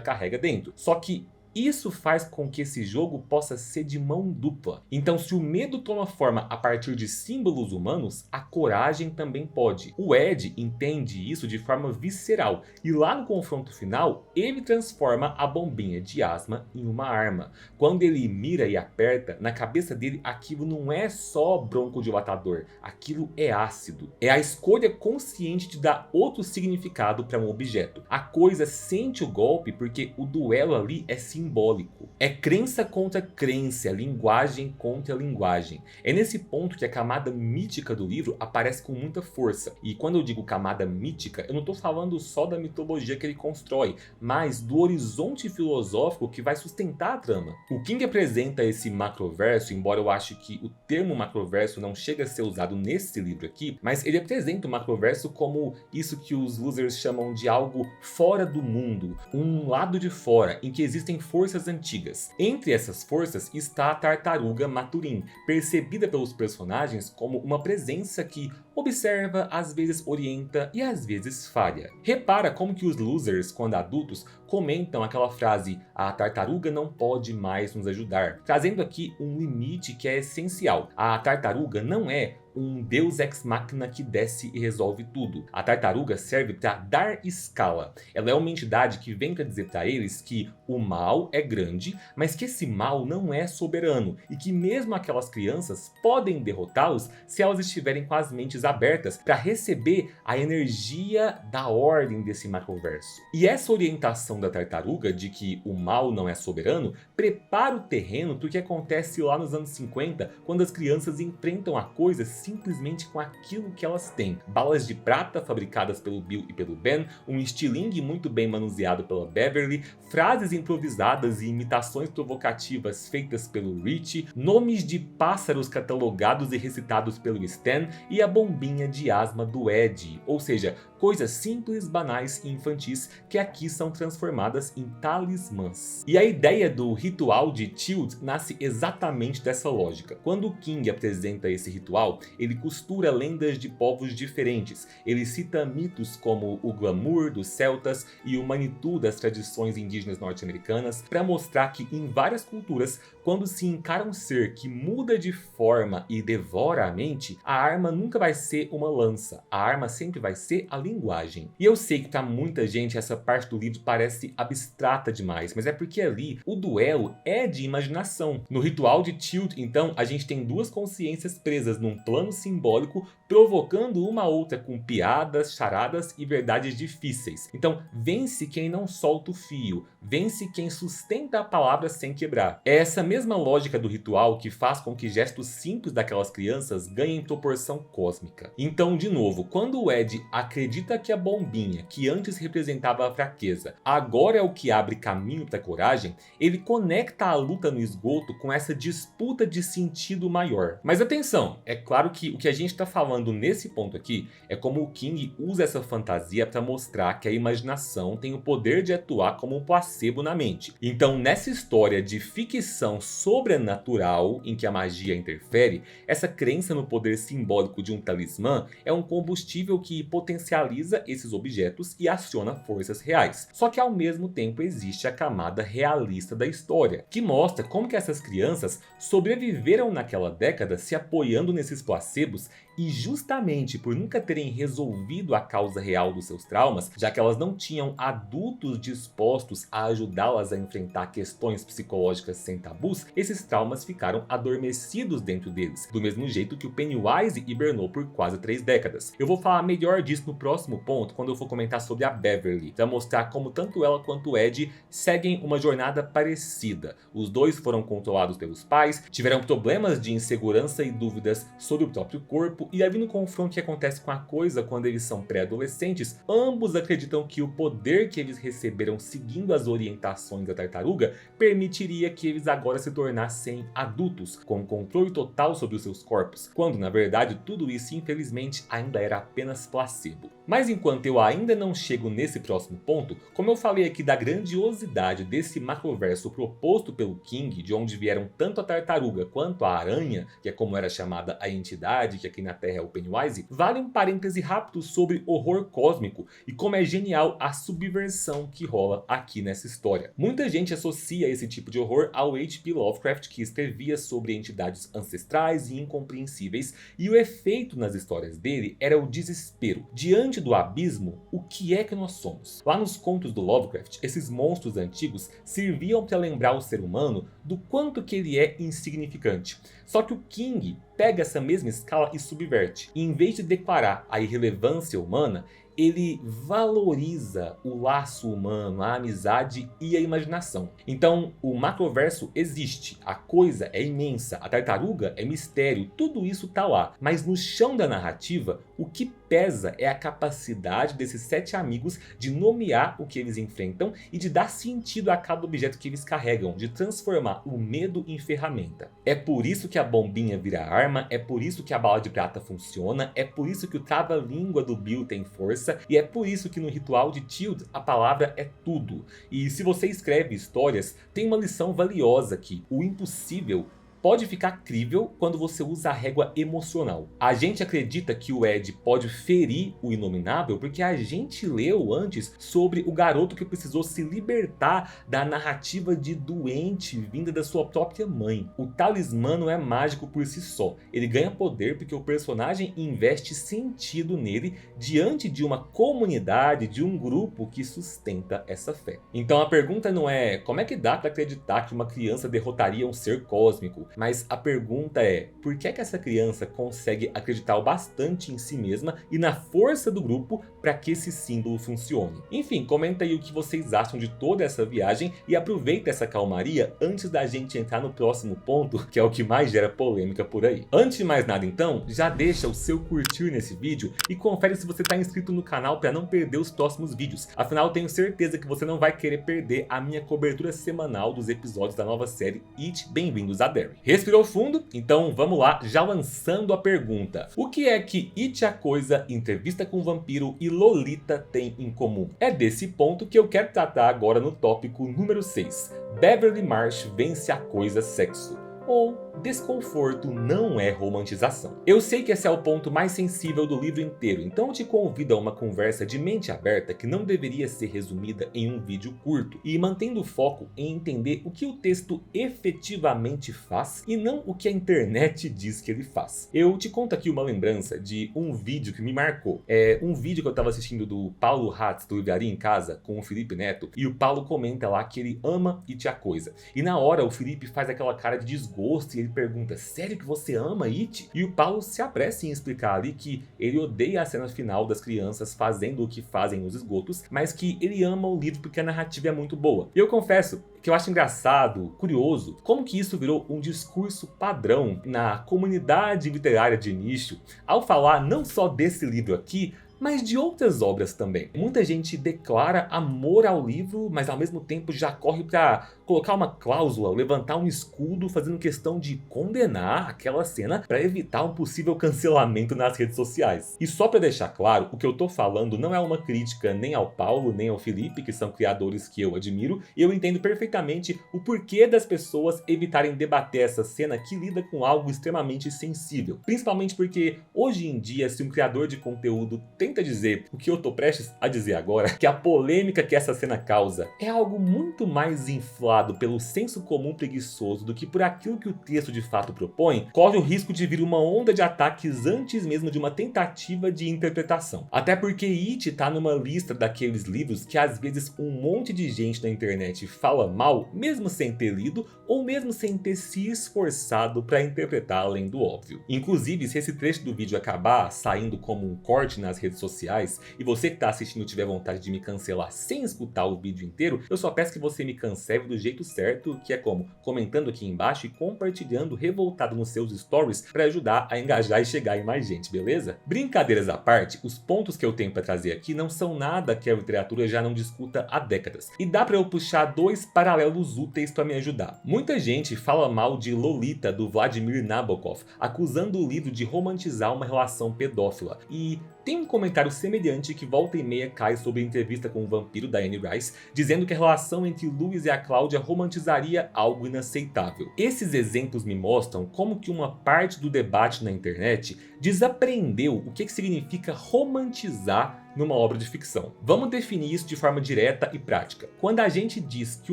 carrega dentro. Só que isso faz com que esse jogo possa ser de mão dupla. Então, se o medo toma forma a partir de símbolos humanos, a coragem também pode. O Ed entende isso de forma visceral e lá no confronto final, ele transforma a bombinha de asma em uma arma. Quando ele mira e aperta, na cabeça dele aquilo não é só broncodilatador, aquilo é ácido. É a escolha consciente de dar outro significado para um objeto. A Coisa sente o golpe porque o duelo ali é simbólico. É crença contra crença, linguagem contra linguagem. É nesse ponto que a camada mítica do livro aparece com muita força. E quando eu digo camada mítica, eu não estou falando só da mitologia que ele constrói, mas do horizonte filosófico que vai sustentar a trama. O King apresenta esse macroverso, embora eu ache que o termo macroverso não chega a ser usado nesse livro aqui, mas ele apresenta o macroverso como isso que os losers chamam de algo fora do mundo, um lado de fora, em que existem forças antigas. Entre essas forças está a Tartaruga Maturin, percebida pelos personagens como uma presença que observa, às vezes orienta e às vezes falha. Repara como que os losers, quando adultos, comentam aquela frase: a tartaruga não pode mais nos ajudar, trazendo aqui um limite que é essencial. A tartaruga não é um deus ex machina que desce e resolve tudo. A tartaruga serve para dar escala. Ela é uma entidade que vem para dizer para eles que o mal é grande, mas que esse mal não é soberano e que mesmo aquelas crianças podem derrotá-los se elas estiverem com as mentes abertas para receber a energia da ordem desse macroverso. E essa orientação da tartaruga de que o mal não é soberano prepara o terreno para o que acontece lá nos anos 50, quando as crianças enfrentam a coisa simplesmente com aquilo que elas têm. Balas de prata fabricadas pelo Bill e pelo Ben, um estilingue muito bem manuseado pela Beverly, frases improvisadas e imitações provocativas feitas pelo Richie, nomes de pássaros catalogados e recitados pelo Stan e a bombinha de asma do Ed, ou seja, coisas simples, banais e infantis que aqui são transformadas em talismãs. E a ideia do ritual de Tilt nasce exatamente dessa lógica. Quando o King apresenta esse ritual, ele costura lendas de povos diferentes. Ele cita mitos como o glamour dos celtas e o Manitou das tradições indígenas norte-americanas para mostrar que em várias culturas, quando se encara um ser que muda de forma e devora a mente, a arma nunca vai ser uma lança, a arma sempre vai ser a linguagem. E eu sei que para muita gente essa parte do livro parece abstrata demais, mas é porque ali o duelo é de imaginação. No ritual de Tilt, então, a gente tem duas consciências presas num plano simbólico, provocando uma outra com piadas, charadas e verdades difíceis. Então, vence quem não solta o fio, vence quem sustenta a palavra sem quebrar. É essa mesma lógica do ritual que faz com que gestos simples daquelas crianças ganhem proporção cósmica. Então, de novo, quando o Ed acredita que a bombinha, que antes representava a fraqueza, agora é o que abre caminho para a coragem, ele conecta a luta no esgoto com essa disputa de sentido maior. Mas atenção, é claro que o que a gente está falando nesse ponto aqui é como o King usa essa fantasia para mostrar que a imaginação tem o poder de atuar como um placebo na mente. Então, nessa história de ficção sobrenatural em que a magia interfere, essa crença no poder simbólico de um talismã é um combustível que potencializa esses objetos e aciona forças reais. Só que ao mesmo tempo existe a camada realista da história, que mostra como que essas crianças sobreviveram naquela década se apoiando nesses placebos e justamente por nunca terem resolvido a causa real dos seus traumas, já que elas não tinham adultos dispostos a ajudá-las a enfrentar questões psicológicas sem tabus, esses traumas ficaram adormecidos dentro deles, do mesmo jeito que o Pennywise hibernou por quase 3 décadas. Eu vou falar melhor disso no próximo ponto, quando eu for comentar sobre a Beverly, para mostrar como tanto ela quanto o Ed seguem uma jornada parecida. Os dois foram controlados pelos pais, tiveram problemas de insegurança e dúvidas sobre o próprio corpo, e ali no confronto que acontece com a coisa quando eles são pré-adolescentes, ambos acreditam que o poder que eles receberam seguindo as orientações da tartaruga permitiria que eles agora se tornassem adultos, com controle total sobre os seus corpos, quando na verdade tudo isso infelizmente ainda era apenas placebo. Mas enquanto eu ainda não chego nesse próximo ponto, como eu falei aqui da grandiosidade desse macroverso proposto pelo King, de onde vieram tanto a tartaruga quanto a aranha, que é como era chamada a entidade, que aqui na Terra é o Pennywise, vale um parêntese rápido sobre horror cósmico e como é genial a subversão que rola aqui nessa história. Muita gente associa esse tipo de horror ao H.P. Lovecraft, que escrevia sobre entidades ancestrais e incompreensíveis, e o efeito nas histórias dele era o desespero. Diante do abismo, o que é que nós somos? Lá nos contos do Lovecraft, esses monstros antigos serviam para lembrar o ser humano do quanto que ele é insignificante. Só que o King pega essa mesma escala e subverte. E em vez de declarar a irrelevância humana, ele valoriza o laço humano, a amizade e a imaginação. Então, o macroverso existe, a coisa é imensa, a tartaruga é mistério, tudo isso tá lá. Mas no chão da narrativa, o que pesa é a capacidade desses 7 amigos de nomear o que eles enfrentam e de dar sentido a cada objeto que eles carregam, de transformar o medo em ferramenta. É por isso que a bombinha vira arma, é por isso que a bala de prata funciona, é por isso que o trava-língua do Bill tem força, força, e é por isso que no ritual de Tilt a palavra é tudo. E se você escreve histórias, tem uma lição valiosa aqui: o impossível pode ficar crível quando você usa a régua emocional. A gente acredita que o Ed pode ferir o inominável porque a gente leu antes sobre o garoto que precisou se libertar da narrativa de doente vinda da sua própria mãe. O talismã não é mágico por si só, ele ganha poder porque o personagem investe sentido nele diante de uma comunidade, de um grupo que sustenta essa fé. Então a pergunta não é como é que dá para acreditar que uma criança derrotaria um ser cósmico, mas a pergunta é, por que essa criança consegue acreditar o bastante em si mesma e na força do grupo para que esse símbolo funcione? Enfim, comenta aí o que vocês acham de toda essa viagem e aproveita essa calmaria antes da gente entrar no próximo ponto, que é o que mais gera polêmica por aí. Antes de mais nada então, já deixa o seu curtir nesse vídeo e confere se você está inscrito no canal para não perder os próximos vídeos. Afinal, tenho certeza que você não vai querer perder a minha cobertura semanal dos episódios da nova série It, Bem-vindos a Derry. Respirou fundo? Então vamos lá, já lançando a pergunta. O que é que It a Coisa, Entrevista com o Vampiro e Lolita têm em comum? É desse ponto que eu quero tratar agora no tópico número 6. Beverly Marsh vence a coisa sexo. Ou desconforto não é romantização. Eu sei que esse é o ponto mais sensível do livro inteiro, então eu te convido a uma conversa de mente aberta que não deveria ser resumida em um vídeo curto, e mantendo o foco em entender o que o texto efetivamente faz e não o que a internet diz que ele faz. Eu te conto aqui uma lembrança de um vídeo que me marcou. É um vídeo que eu estava assistindo do Paulo Hatz, do Livraria em Casa, com o Felipe Neto, e o Paulo comenta lá que ele ama It a Coisa. E na hora o Felipe faz aquela cara de desgosto e ele pergunta, sério que você ama It? E o Paulo se apressa em explicar ali que ele odeia a cena final das crianças fazendo o que fazem nos esgotos, mas que ele ama o livro porque a narrativa é muito boa. E eu confesso que eu acho engraçado, curioso, como que isso virou um discurso padrão na comunidade literária de nicho, ao falar não só desse livro aqui, mas de outras obras também. Muita gente declara amor ao livro, mas ao mesmo tempo já corre para colocar uma cláusula, levantar um escudo, fazendo questão de condenar aquela cena para evitar um possível cancelamento nas redes sociais. E só para deixar claro, o que eu tô falando não é uma crítica nem ao Paulo, nem ao Felipe, que são criadores que eu admiro, e eu entendo perfeitamente o porquê das pessoas evitarem debater essa cena que lida com algo extremamente sensível. Principalmente porque, hoje em dia, se um criador de conteúdo tenta dizer o que eu tô prestes a dizer agora, que a polêmica que essa cena causa é algo muito mais inflado pelo senso comum preguiçoso do que por aquilo que o texto de fato propõe, corre o risco de vir uma onda de ataques antes mesmo de uma tentativa de interpretação. Até porque It tá numa lista daqueles livros que às vezes um monte de gente na internet fala mal, mesmo sem ter lido ou mesmo sem ter se esforçado para interpretar além do óbvio. Inclusive, se esse trecho do vídeo acabar saindo como um corte nas redes sociais e você que está assistindo tiver vontade de me cancelar sem escutar o vídeo inteiro, eu só peço que você me cancele do jeito certo, que é como? Comentando aqui embaixo e compartilhando revoltado nos seus stories para ajudar a engajar e chegar em mais gente, beleza? Brincadeiras à parte, os pontos que eu tenho para trazer aqui não são nada que a literatura já não discuta há décadas. E dá para eu puxar dois paralelos úteis para me ajudar. Muita gente fala mal de Lolita, do Vladimir Nabokov, acusando o livro de romantizar uma relação pedófila. E tem um comentário semelhante que volta e meia cai sobre a Entrevista com o Vampiro, da Anne Rice, dizendo que a relação entre Lewis e a Cláudia romantizaria algo inaceitável. Esses exemplos me mostram como que uma parte do debate na internet desaprendeu o que significa romantizar numa obra de ficção. Vamos definir isso de forma direta e prática. Quando a gente diz que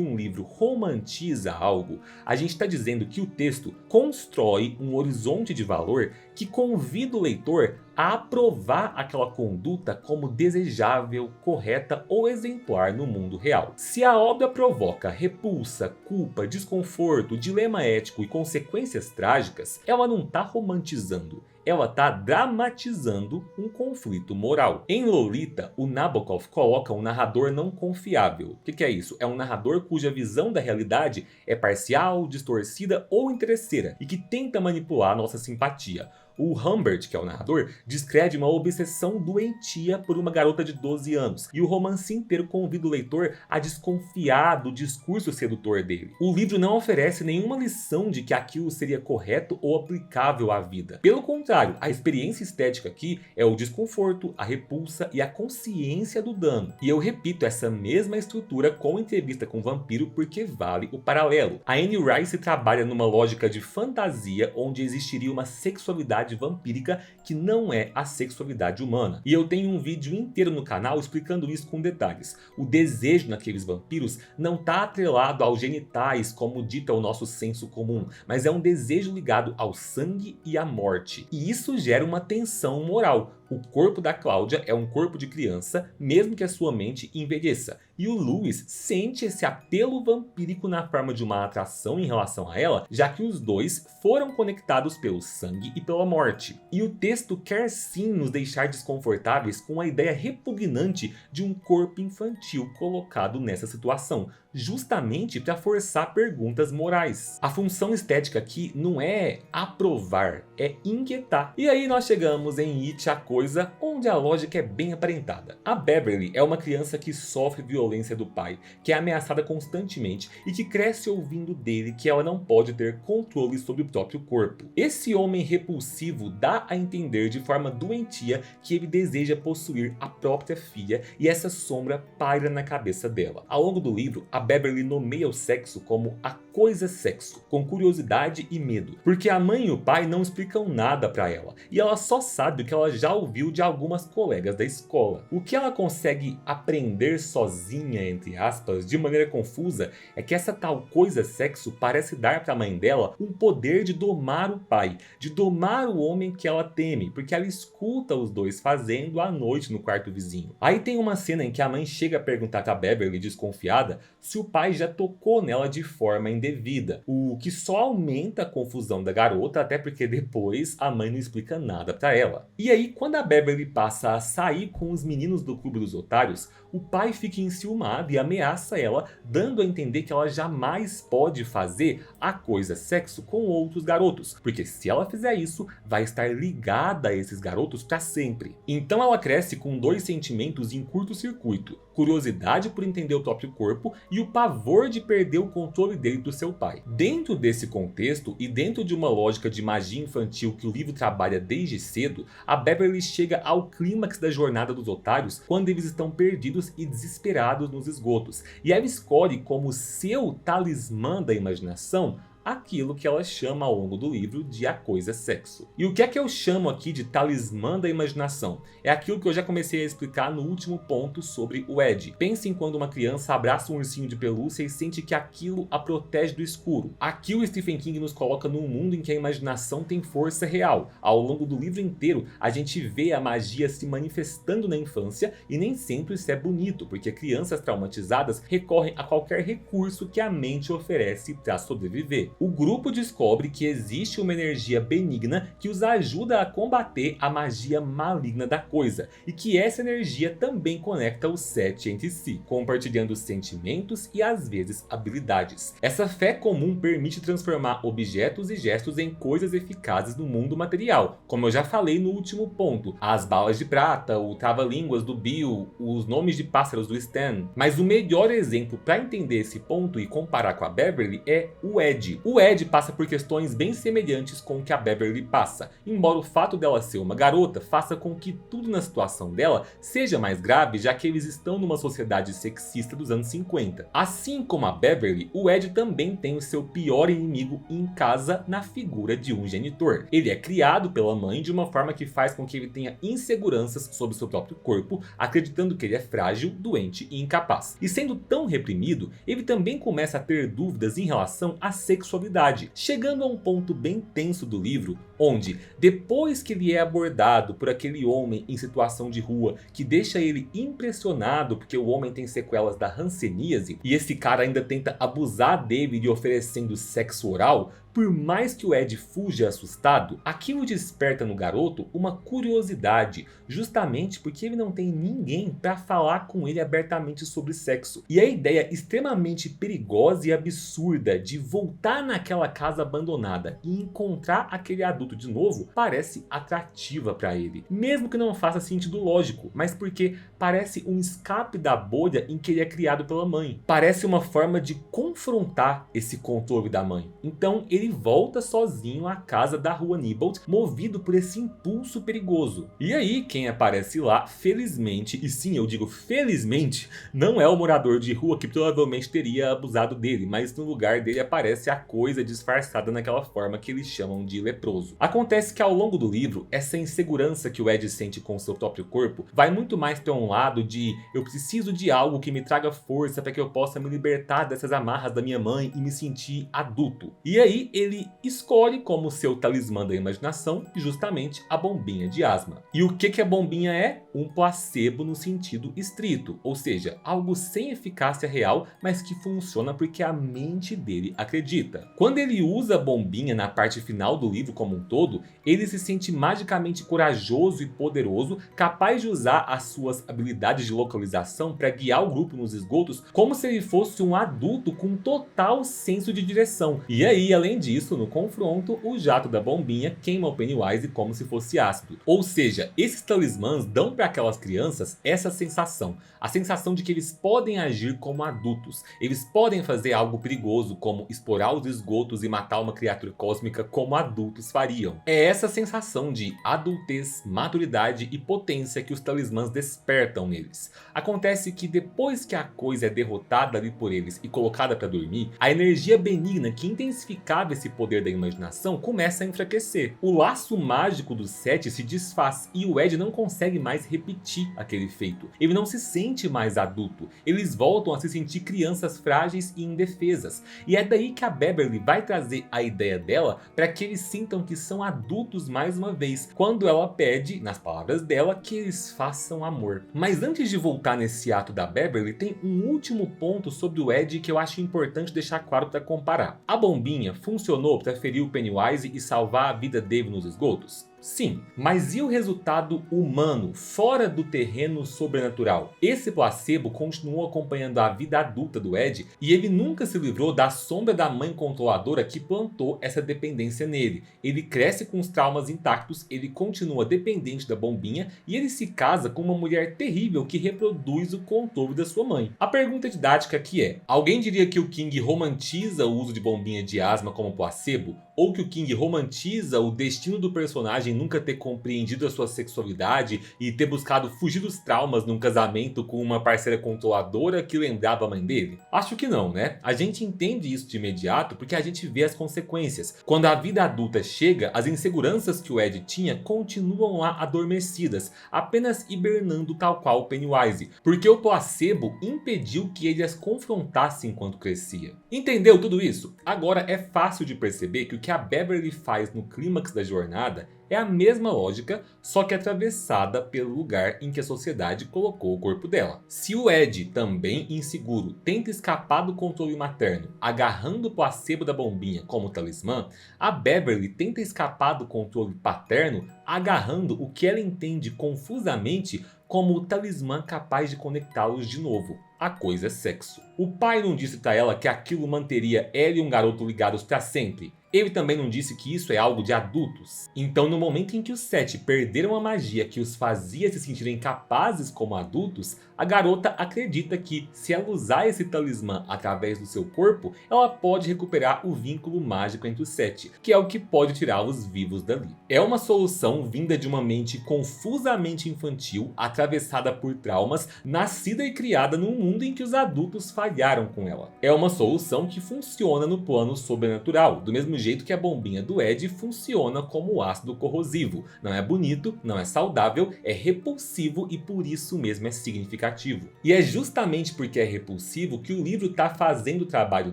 um livro romantiza algo, a gente está dizendo que o texto constrói um horizonte de valor que convida o leitor a aprovar aquela conduta como desejável, correta ou exemplar no mundo real. Se a obra provoca repulsa, culpa, desconforto, dilema ético e consequências trágicas, ela não está romantizando. Ela está dramatizando um conflito moral. Em Lolita, o Nabokov coloca um narrador não confiável. O que é isso? É um narrador cuja visão da realidade é parcial, distorcida ou interesseira e que tenta manipular nossa simpatia. O Humbert, que é o narrador, descreve uma obsessão doentia por uma garota de 12 anos, e o romance inteiro convida o leitor a desconfiar do discurso sedutor dele. O livro não oferece nenhuma lição de que aquilo seria correto ou aplicável à vida. Pelo contrário, a experiência estética aqui é o desconforto, a repulsa e a consciência do dano. E eu repito essa mesma estrutura com Entrevista com o Vampiro porque vale o paralelo. A Anne Rice trabalha numa lógica de fantasia onde existiria uma sexualidade vampírica que não é a sexualidade humana. E eu tenho um vídeo inteiro no canal explicando isso com detalhes. O desejo naqueles vampiros não está atrelado aos genitais como dita o nosso senso comum, mas é um desejo ligado ao sangue e à morte. E isso gera uma tensão moral. O corpo da Cláudia é um corpo de criança, mesmo que a sua mente envelheça. E o Lewis sente esse apelo vampírico na forma de uma atração em relação a ela, já que os dois foram conectados pelo sangue e pela morte. E o texto quer sim nos deixar desconfortáveis com a ideia repugnante de um corpo infantil colocado nessa situação, justamente para forçar perguntas morais. A função estética aqui não é aprovar, é inquietar. E aí nós chegamos em It, a Coisa, onde a lógica é bem aparentada. A Beverly é uma criança que sofre violência do pai, que é ameaçada constantemente e que cresce ouvindo dele que ela não pode ter controle sobre o próprio corpo. Esse homem repulsivo dá a entender de forma doentia que ele deseja possuir a própria filha e essa sombra paira na cabeça dela. Ao longo do livro, a Beverly nomeia o sexo como a coisa sexo, com curiosidade e medo, porque a mãe e o pai não explicam nada para ela, e ela só sabe o que ela já ouviu de algumas colegas da escola. O que ela consegue aprender sozinha, entre aspas, de maneira confusa, é que essa tal coisa sexo parece dar para a mãe dela um poder de domar o pai, de domar o homem que ela teme, porque ela escuta os dois fazendo à noite no quarto vizinho. Aí tem uma cena em que a mãe chega a perguntar para Beverly, desconfiada, se o pai já tocou nela de forma indevida, o que só aumenta a confusão da garota, até porque depois a mãe não explica nada para ela. E aí, quando a Beverly passa a sair com os meninos do Clube dos Otários, o pai fica enciumado e ameaça ela, dando a entender que ela jamais pode fazer a coisa sexo com outros garotos, porque se ela fizer isso, vai estar ligada a esses garotos para sempre. Então ela cresce com dois sentimentos em curto-circuito: curiosidade por entender o próprio corpo e o pavor de perder o controle dele do seu pai. Dentro desse contexto e dentro de uma lógica de magia infantil que o livro trabalha desde cedo, a Beverly chega ao clímax da jornada dos otários quando eles estão perdidos e desesperados nos esgotos, e ela escolhe como seu talismã da imaginação aquilo que ela chama ao longo do livro de a coisa sexo. E o que é que eu chamo aqui de talismã da imaginação? É aquilo que eu já comecei a explicar no último ponto sobre o Ed. Pense em quando uma criança abraça um ursinho de pelúcia e sente que aquilo a protege do escuro. Aqui o Stephen King nos coloca num mundo em que a imaginação tem força real. Ao longo do livro inteiro, a gente vê a magia se manifestando na infância e nem sempre isso é bonito, porque crianças traumatizadas recorrem a qualquer recurso que a mente oferece para sobreviver. O grupo descobre que existe uma energia benigna que os ajuda a combater a magia maligna da coisa, e que essa energia também conecta os 7 entre si, compartilhando sentimentos e às vezes habilidades. Essa fé comum permite transformar objetos e gestos em coisas eficazes no mundo material, como eu já falei no último ponto: as balas de prata, o trava-línguas do Bill, os nomes de pássaros do Stan. Mas o melhor exemplo para entender esse ponto e comparar com a Beverly é o Ed. O Ed passa por questões bem semelhantes com o que a Beverly passa, embora o fato dela ser uma garota faça com que tudo na situação dela seja mais grave, já que eles estão numa sociedade sexista dos anos 50. Assim como a Beverly, o Ed também tem o seu pior inimigo em casa na figura de um genitor. Ele é criado pela mãe de uma forma que faz com que ele tenha inseguranças sobre seu próprio corpo, acreditando que ele é frágil, doente e incapaz. E sendo tão reprimido, ele também começa a ter dúvidas em relação à sexualidade, chegando a um ponto bem tenso do livro, onde, depois que ele é abordado por aquele homem em situação de rua que deixa ele impressionado porque o homem tem sequelas da hanseníase, e esse cara ainda tenta abusar dele lhe oferecendo sexo oral, Por mais que o Ed fuja assustado, aquilo desperta no garoto uma curiosidade, justamente porque ele não tem ninguém para falar com ele abertamente sobre sexo. E a ideia extremamente perigosa e absurda de voltar naquela casa abandonada e encontrar aquele adulto de novo parece atrativa para ele. Mesmo que não faça sentido lógico, mas porque parece um escape da bolha em que ele é criado pela mãe. Parece uma forma de confrontar esse controle da mãe. Então ele volta sozinho à casa da rua Nibbles, movido por esse impulso perigoso. E aí quem aparece lá, felizmente, e sim eu digo felizmente, não é o morador de rua que provavelmente teria abusado dele, mas no lugar dele aparece a coisa disfarçada naquela forma que eles chamam de leproso. Acontece que ao longo do livro, essa insegurança que o Ed sente com seu próprio corpo vai muito mais para um lado de eu preciso de algo que me traga força para que eu possa me libertar dessas amarras da minha mãe e me sentir adulto. E aí ele escolhe como seu talismã da imaginação justamente a bombinha de asma. E o que a bombinha é? Um placebo no sentido estrito, ou seja, algo sem eficácia real, mas que funciona porque a mente dele acredita. Quando ele usa a bombinha na parte final do livro como um todo, ele se sente magicamente corajoso e poderoso, capaz de usar as suas habilidades de localização para guiar o grupo nos esgotos como se ele fosse um adulto com total senso de direção. E aí, além disso, no confronto, o jato da bombinha queima o Pennywise como se fosse ácido. Ou seja, esses talismãs dão para aquelas crianças essa sensação. A sensação de que eles podem agir como adultos. Eles podem fazer algo perigoso, como explorar os esgotos e matar uma criatura cósmica como adultos fariam. É essa sensação de adultez, maturidade e potência que os talismãs despertam neles. Acontece que depois que a coisa é derrotada ali por eles e colocada para dormir, a energia benigna que intensificava esse poder da imaginação começa a enfraquecer. O laço mágico dos 7 se desfaz e o Ed não consegue mais repetir aquele feito. Ele não se sente mais adulto. Eles voltam a se sentir crianças frágeis e indefesas. E é daí que a Beverly vai trazer a ideia dela para que eles sintam que são adultos mais uma vez, quando ela pede, nas palavras dela, que eles façam amor. Mas antes de voltar nesse ato da Beverly, tem um último ponto sobre o Ed que eu acho importante deixar claro para comparar. A bombinha funcionou para ferir o Pennywise e salvar a vida dele nos esgotos? Sim, mas e o resultado humano, fora do terreno sobrenatural? Esse placebo continuou acompanhando a vida adulta do Ed e ele nunca se livrou da sombra da mãe controladora que plantou essa dependência nele. Ele cresce com os traumas intactos, ele continua dependente da bombinha e ele se casa com uma mulher terrível que reproduz o controle da sua mãe. A pergunta didática aqui é: alguém diria que o King romantiza o uso de bombinha de asma como placebo? Ou que o King romantiza o destino do personagem nunca ter compreendido a sua sexualidade e ter buscado fugir dos traumas num casamento com uma parceira controladora que lembrava a mãe dele? Acho que não, né? A gente entende isso de imediato porque a gente vê as consequências. Quando a vida adulta chega, as inseguranças que o Ed tinha continuam lá adormecidas, apenas hibernando tal qual o Pennywise, porque o placebo impediu que ele as confrontasse enquanto crescia. Entendeu tudo isso? Agora é fácil de perceber que o que a Beverly faz no clímax da jornada é a mesma lógica, só que atravessada pelo lugar em que a sociedade colocou o corpo dela. Se o Ed, também inseguro, tenta escapar do controle materno, agarrando o placebo da bombinha como talismã, a Beverly tenta escapar do controle paterno, agarrando o que ela entende confusamente como o talismã capaz de conectá-los de novo. A coisa é sexo. O pai não disse para ela que aquilo manteria ela e um garoto ligados para sempre. Ele também não disse que isso é algo de adultos. Então, no momento em que os 7 perderam a magia que os fazia se sentirem capazes como adultos, a garota acredita que, se ela usar esse talismã através do seu corpo, ela pode recuperar o vínculo mágico entre os 7, que é o que pode tirá-los vivos dali. É uma solução vinda de uma mente confusamente infantil, atravessada por traumas, nascida e criada num mundo em que os adultos falharam com ela. É uma solução que funciona no plano sobrenatural, do mesmo jeito que a bombinha do Ed funciona como ácido corrosivo. Não é bonito, não é saudável, é repulsivo e por isso mesmo é significativo. E é justamente porque é repulsivo que o livro está fazendo o trabalho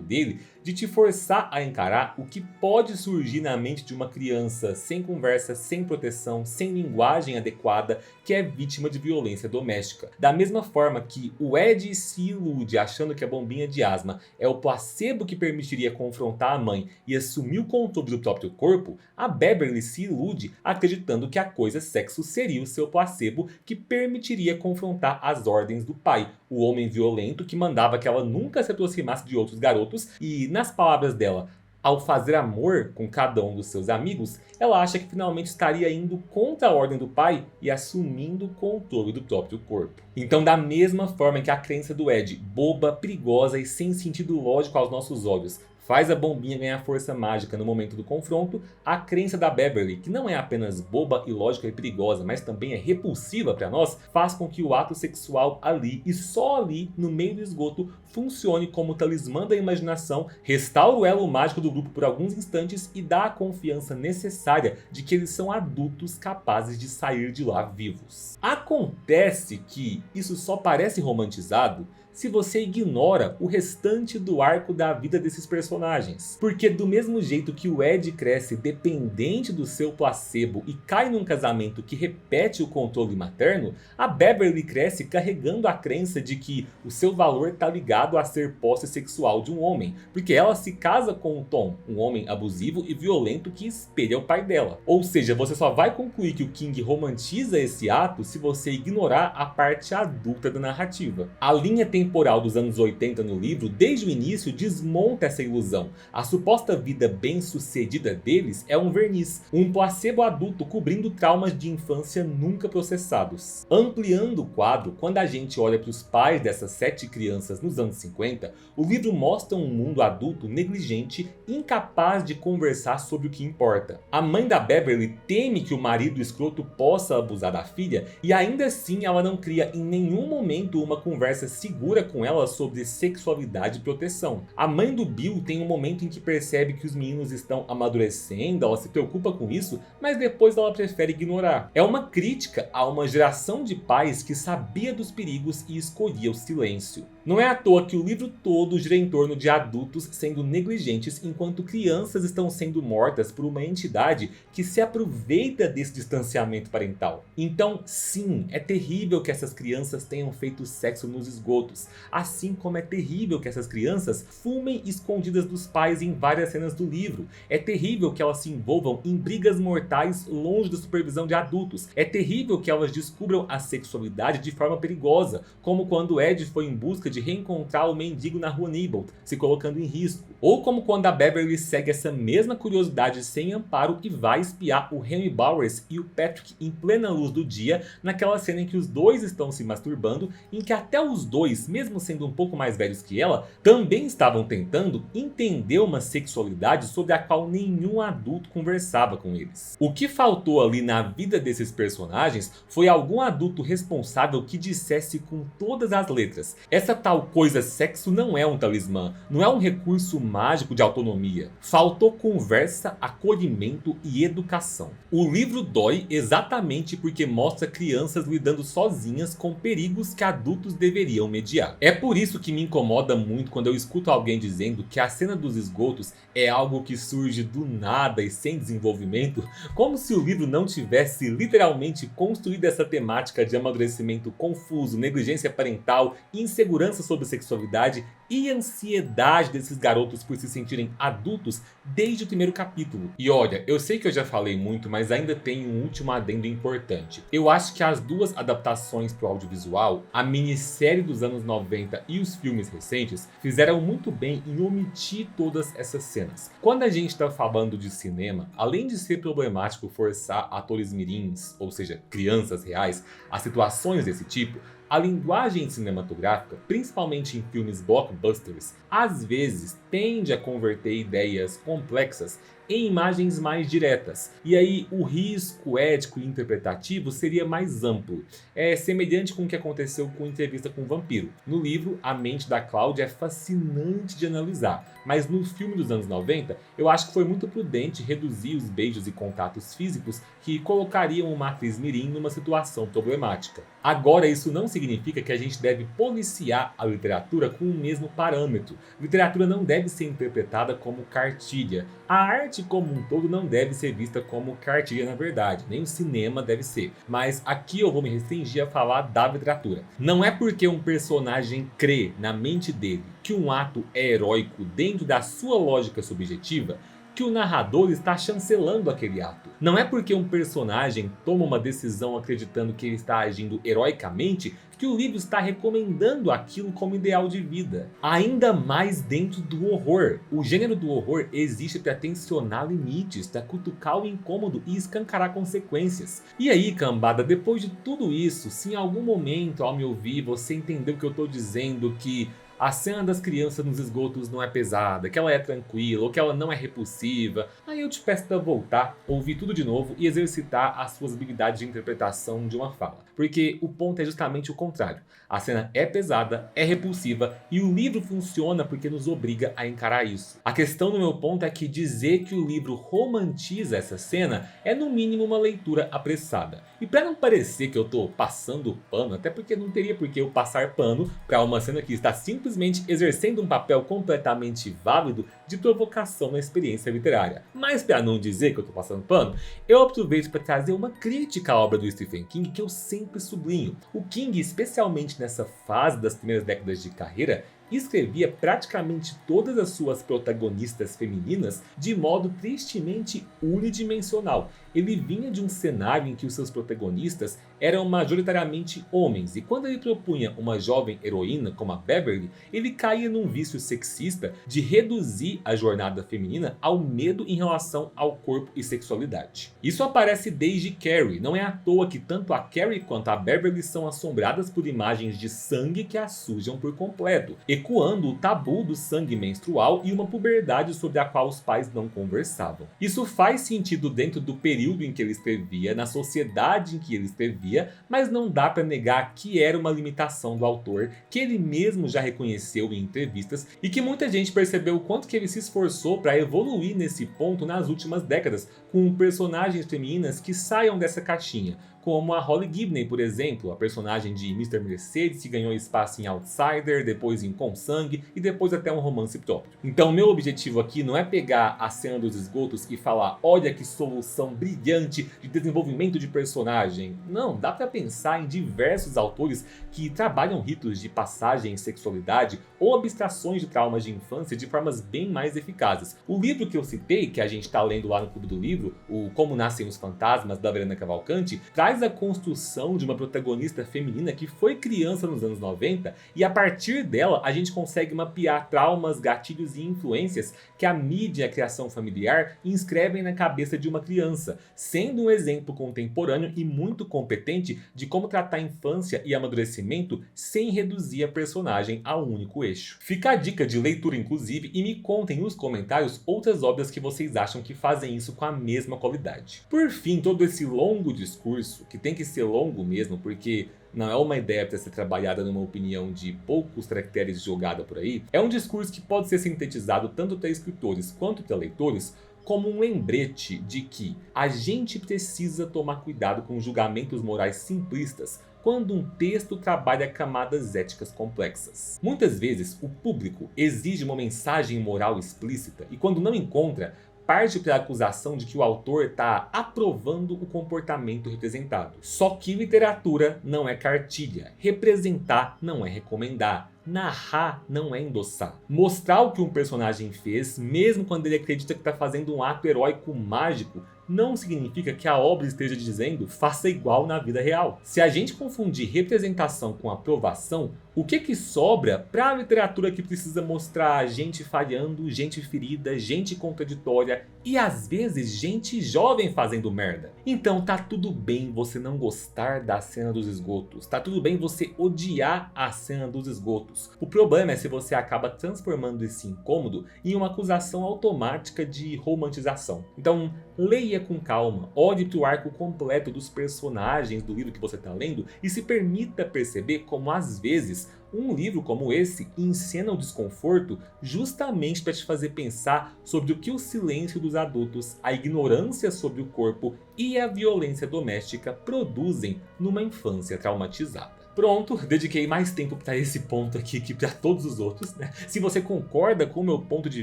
dele de te forçar a encarar o que pode surgir na mente de uma criança sem conversa, sem proteção, sem linguagem adequada, que é vítima de violência doméstica. Da mesma forma que o Ed se ilude achando que a bombinha de asma é o placebo que permitiria confrontar a mãe e assumir assumir o controle do próprio corpo, a Beverly se ilude acreditando que a coisa sexo seria o seu placebo que permitiria confrontar as ordens do pai, o homem violento que mandava que ela nunca se aproximasse de outros garotos e, nas palavras dela, ao fazer amor com cada um dos seus amigos, ela acha que finalmente estaria indo contra a ordem do pai e assumindo o controle do próprio corpo. Então, da mesma forma que a crença do Ed, boba, perigosa e sem sentido lógico aos nossos olhos, faz a bombinha ganhar força mágica no momento do confronto, a crença da Beverly, que não é apenas boba, ilógica e perigosa, mas também é repulsiva para nós, faz com que o ato sexual ali e só ali, no meio do esgoto, funcione como talismã da imaginação, restaura o elo mágico do grupo por alguns instantes e dá a confiança necessária de que eles são adultos capazes de sair de lá vivos. Acontece que isso só parece romantizado se você ignora o restante do arco da vida desses personagens. Porque do mesmo jeito que o Ed cresce dependente do seu placebo e cai num casamento que repete o controle materno, a Beverly cresce carregando a crença de que o seu valor está ligado a ser posse sexual de um homem, porque ela se casa com o Tom, um homem abusivo e violento que espelha o pai dela. Ou seja, você só vai concluir que o King romantiza esse ato se você ignorar a parte adulta da narrativa. A linha temporal dos anos 80 no livro, desde o início, desmonta essa ilusão. A suposta vida bem-sucedida deles é um verniz, um placebo adulto cobrindo traumas de infância nunca processados. Ampliando o quadro, quando a gente olha para os pais dessas 7 crianças nos anos 50, o livro mostra um mundo adulto negligente, incapaz de conversar sobre o que importa. A mãe da Beverly teme que o marido escroto possa abusar da filha e ainda assim ela não cria em nenhum momento uma conversa segura com ela sobre sexualidade e proteção. A mãe do Bill tem um momento em que percebe que os meninos estão amadurecendo, ela se preocupa com isso, mas depois ela prefere ignorar. É uma crítica a uma geração de pais que sabia dos perigos e escolhia o silêncio. Não é à toa que o livro todo gira em torno de adultos sendo negligentes enquanto crianças estão sendo mortas por uma entidade que se aproveita desse distanciamento parental. Então, sim, é terrível que essas crianças tenham feito sexo nos esgotos, assim como é terrível que essas crianças fumem escondidas dos pais em várias cenas do livro. É terrível que elas se envolvam em brigas mortais longe da supervisão de adultos. É terrível que elas descubram a sexualidade de forma perigosa, como quando Ed foi em busca de reencontrar o mendigo na rua Nibble, se colocando em risco. Ou como quando a Beverly segue essa mesma curiosidade sem amparo e vai espiar o Henry Bowers e o Patrick em plena luz do dia, naquela cena em que os dois estão se masturbando, em que até os dois, mesmo sendo um pouco mais velhos que ela, também estavam tentando entender uma sexualidade sobre a qual nenhum adulto conversava com eles. O que faltou ali na vida desses personagens foi algum adulto responsável que dissesse com todas as letras: essa tal coisa sexo não é um talismã, não é um recurso mágico de autonomia. Faltou conversa, acolhimento e educação. O livro dói exatamente porque mostra crianças lidando sozinhas com perigos que adultos deveriam mediar. É por isso que me incomoda muito quando eu escuto alguém dizendo que a cena dos esgotos é algo que surge do nada e sem desenvolvimento, como se o livro não tivesse literalmente construído essa temática de amadurecimento confuso, negligência parental, insegurança sobre sexualidade e ansiedade desses garotos por se sentirem adultos desde o primeiro capítulo. E olha, eu sei que eu já falei muito, mas ainda tem um último adendo importante. Eu acho que as duas adaptações para o audiovisual, a minissérie dos anos 90 e os filmes recentes, fizeram muito bem em omitir todas essas cenas. Quando a gente está falando de cinema, além de ser problemático forçar atores mirins, ou seja, crianças reais, a situações desse tipo, a linguagem cinematográfica, principalmente em filmes blockbusters, às vezes tende a converter ideias complexas em imagens mais diretas. E aí o risco ético e interpretativo seria mais amplo. É semelhante com o que aconteceu com Entrevista com o Vampiro. No livro, a mente da Cláudia é fascinante de analisar, mas no filme dos anos 90, eu acho que foi muito prudente reduzir os beijos e contatos físicos que colocariam uma atriz mirim numa situação problemática. Agora, isso não significa que a gente deve policiar a literatura com o mesmo parâmetro. Literatura não deve ser interpretada como cartilha. A arte como um todo não deve ser vista como cartilha na verdade, nem o cinema deve ser. Mas aqui eu vou me restringir a falar da literatura. Não é porque um personagem crê na mente dele que um ato é heróico dentro da sua lógica subjetiva que o narrador está chancelando aquele ato. Não é porque um personagem toma uma decisão acreditando que ele está agindo heroicamente que o livro está recomendando aquilo como ideal de vida. Ainda mais dentro do horror. O gênero do horror existe para tensionar limites, para cutucar o incômodo e escancarar consequências. E aí, cambada, depois de tudo isso, se em algum momento ao me ouvir você entendeu que eu estou dizendo que a cena das crianças nos esgotos não é pesada, que ela é tranquila ou que ela não é repulsiva, aí eu te peço para voltar, ouvir tudo de novo e exercitar as suas habilidades de interpretação de uma fala. Porque o ponto é justamente o contrário. A cena é pesada, é repulsiva e o livro funciona porque nos obriga a encarar isso. A questão do meu ponto é que dizer que o livro romantiza essa cena é no mínimo uma leitura apressada. E para não parecer que eu tô passando pano, até porque não teria por que eu passar pano para uma cena que está simplesmente exercendo um papel completamente válido de provocação na experiência literária. Mas para não dizer que eu tô passando pano, eu aproveito para trazer uma crítica à obra do Stephen King que eu sempre sublinho. O King, especialmente nessa fase das primeiras décadas de carreira, escrevia praticamente todas as suas protagonistas femininas de modo tristemente unidimensional. Ele vinha de um cenário em que os seus protagonistas eram majoritariamente homens, e quando ele propunha uma jovem heroína como a Beverly, ele caía num vício sexista de reduzir a jornada feminina ao medo em relação ao corpo e sexualidade. Isso aparece desde Carrie, não é à toa que tanto a Carrie quanto a Beverly são assombradas por imagens de sangue que as sujam por completo, ecoando o tabu do sangue menstrual e uma puberdade sobre a qual os pais não conversavam. Isso faz sentido dentro do período em que ele escrevia, na sociedade em que ele escrevia, mas não dá para negar que era uma limitação do autor, que ele mesmo já reconheceu em entrevistas e que muita gente percebeu o quanto que ele se esforçou para evoluir nesse ponto nas últimas décadas, com personagens femininas que saiam dessa caixinha, como a Holly Gibney, por exemplo, a personagem de Mr. Mercedes, que ganhou espaço em Outsider, depois em Com Sangue e depois até um romance próprio. Então meu objetivo aqui não é pegar a cena dos esgotos e falar olha que solução brilhante de desenvolvimento de personagem. Não, dá pra pensar em diversos autores que trabalham ritos de passagem em sexualidade ou abstrações de traumas de infância de formas bem mais eficazes. O livro que eu citei, que a gente tá lendo lá no Clube do Livro, o Como Nascem os Fantasmas, da Verena Cavalcante, traz a construção de uma protagonista feminina que foi criança nos anos 90 e a partir dela a gente consegue mapear traumas, gatilhos e influências que a mídia e a criação familiar inscrevem na cabeça de uma criança, sendo um exemplo contemporâneo e muito competente de como tratar a infância e amadurecimento sem reduzir a personagem a um único eixo. Fica a dica de leitura inclusive e me contem nos comentários outras obras que vocês acham que fazem isso com a mesma qualidade. Por fim, todo esse longo discurso, que tem que ser longo mesmo, porque não é uma ideia para ser trabalhada numa opinião de poucos caracteres jogada por aí, é um discurso que pode ser sintetizado tanto para escritores quanto para leitores como um lembrete de que a gente precisa tomar cuidado com julgamentos morais simplistas quando um texto trabalha camadas éticas complexas. Muitas vezes o público exige uma mensagem moral explícita e quando não encontra, parte para a acusação de que o autor está aprovando o comportamento representado. Só que literatura não é cartilha, representar não é recomendar, narrar não é endossar. Mostrar o que um personagem fez, mesmo quando ele acredita que está fazendo um ato heróico mágico, não significa que a obra esteja dizendo faça igual na vida real. Se a gente confundir representação com aprovação, o que sobra para a literatura que precisa mostrar gente falhando, gente ferida, gente contraditória e às vezes gente jovem fazendo merda? Então tá tudo bem você não gostar da cena dos esgotos, tá tudo bem você odiar a cena dos esgotos. O problema é se você acaba transformando esse incômodo em uma acusação automática de romantização. Então leia com calma, olhe para o arco completo dos personagens do livro que você está lendo e se permita perceber como às vezes um livro como esse encena o desconforto justamente para te fazer pensar sobre o que o silêncio dos adultos, a ignorância sobre o corpo e a violência doméstica produzem numa infância traumatizada. Pronto, dediquei mais tempo para esse ponto aqui que para todos os outros, né? Se você concorda com o meu ponto de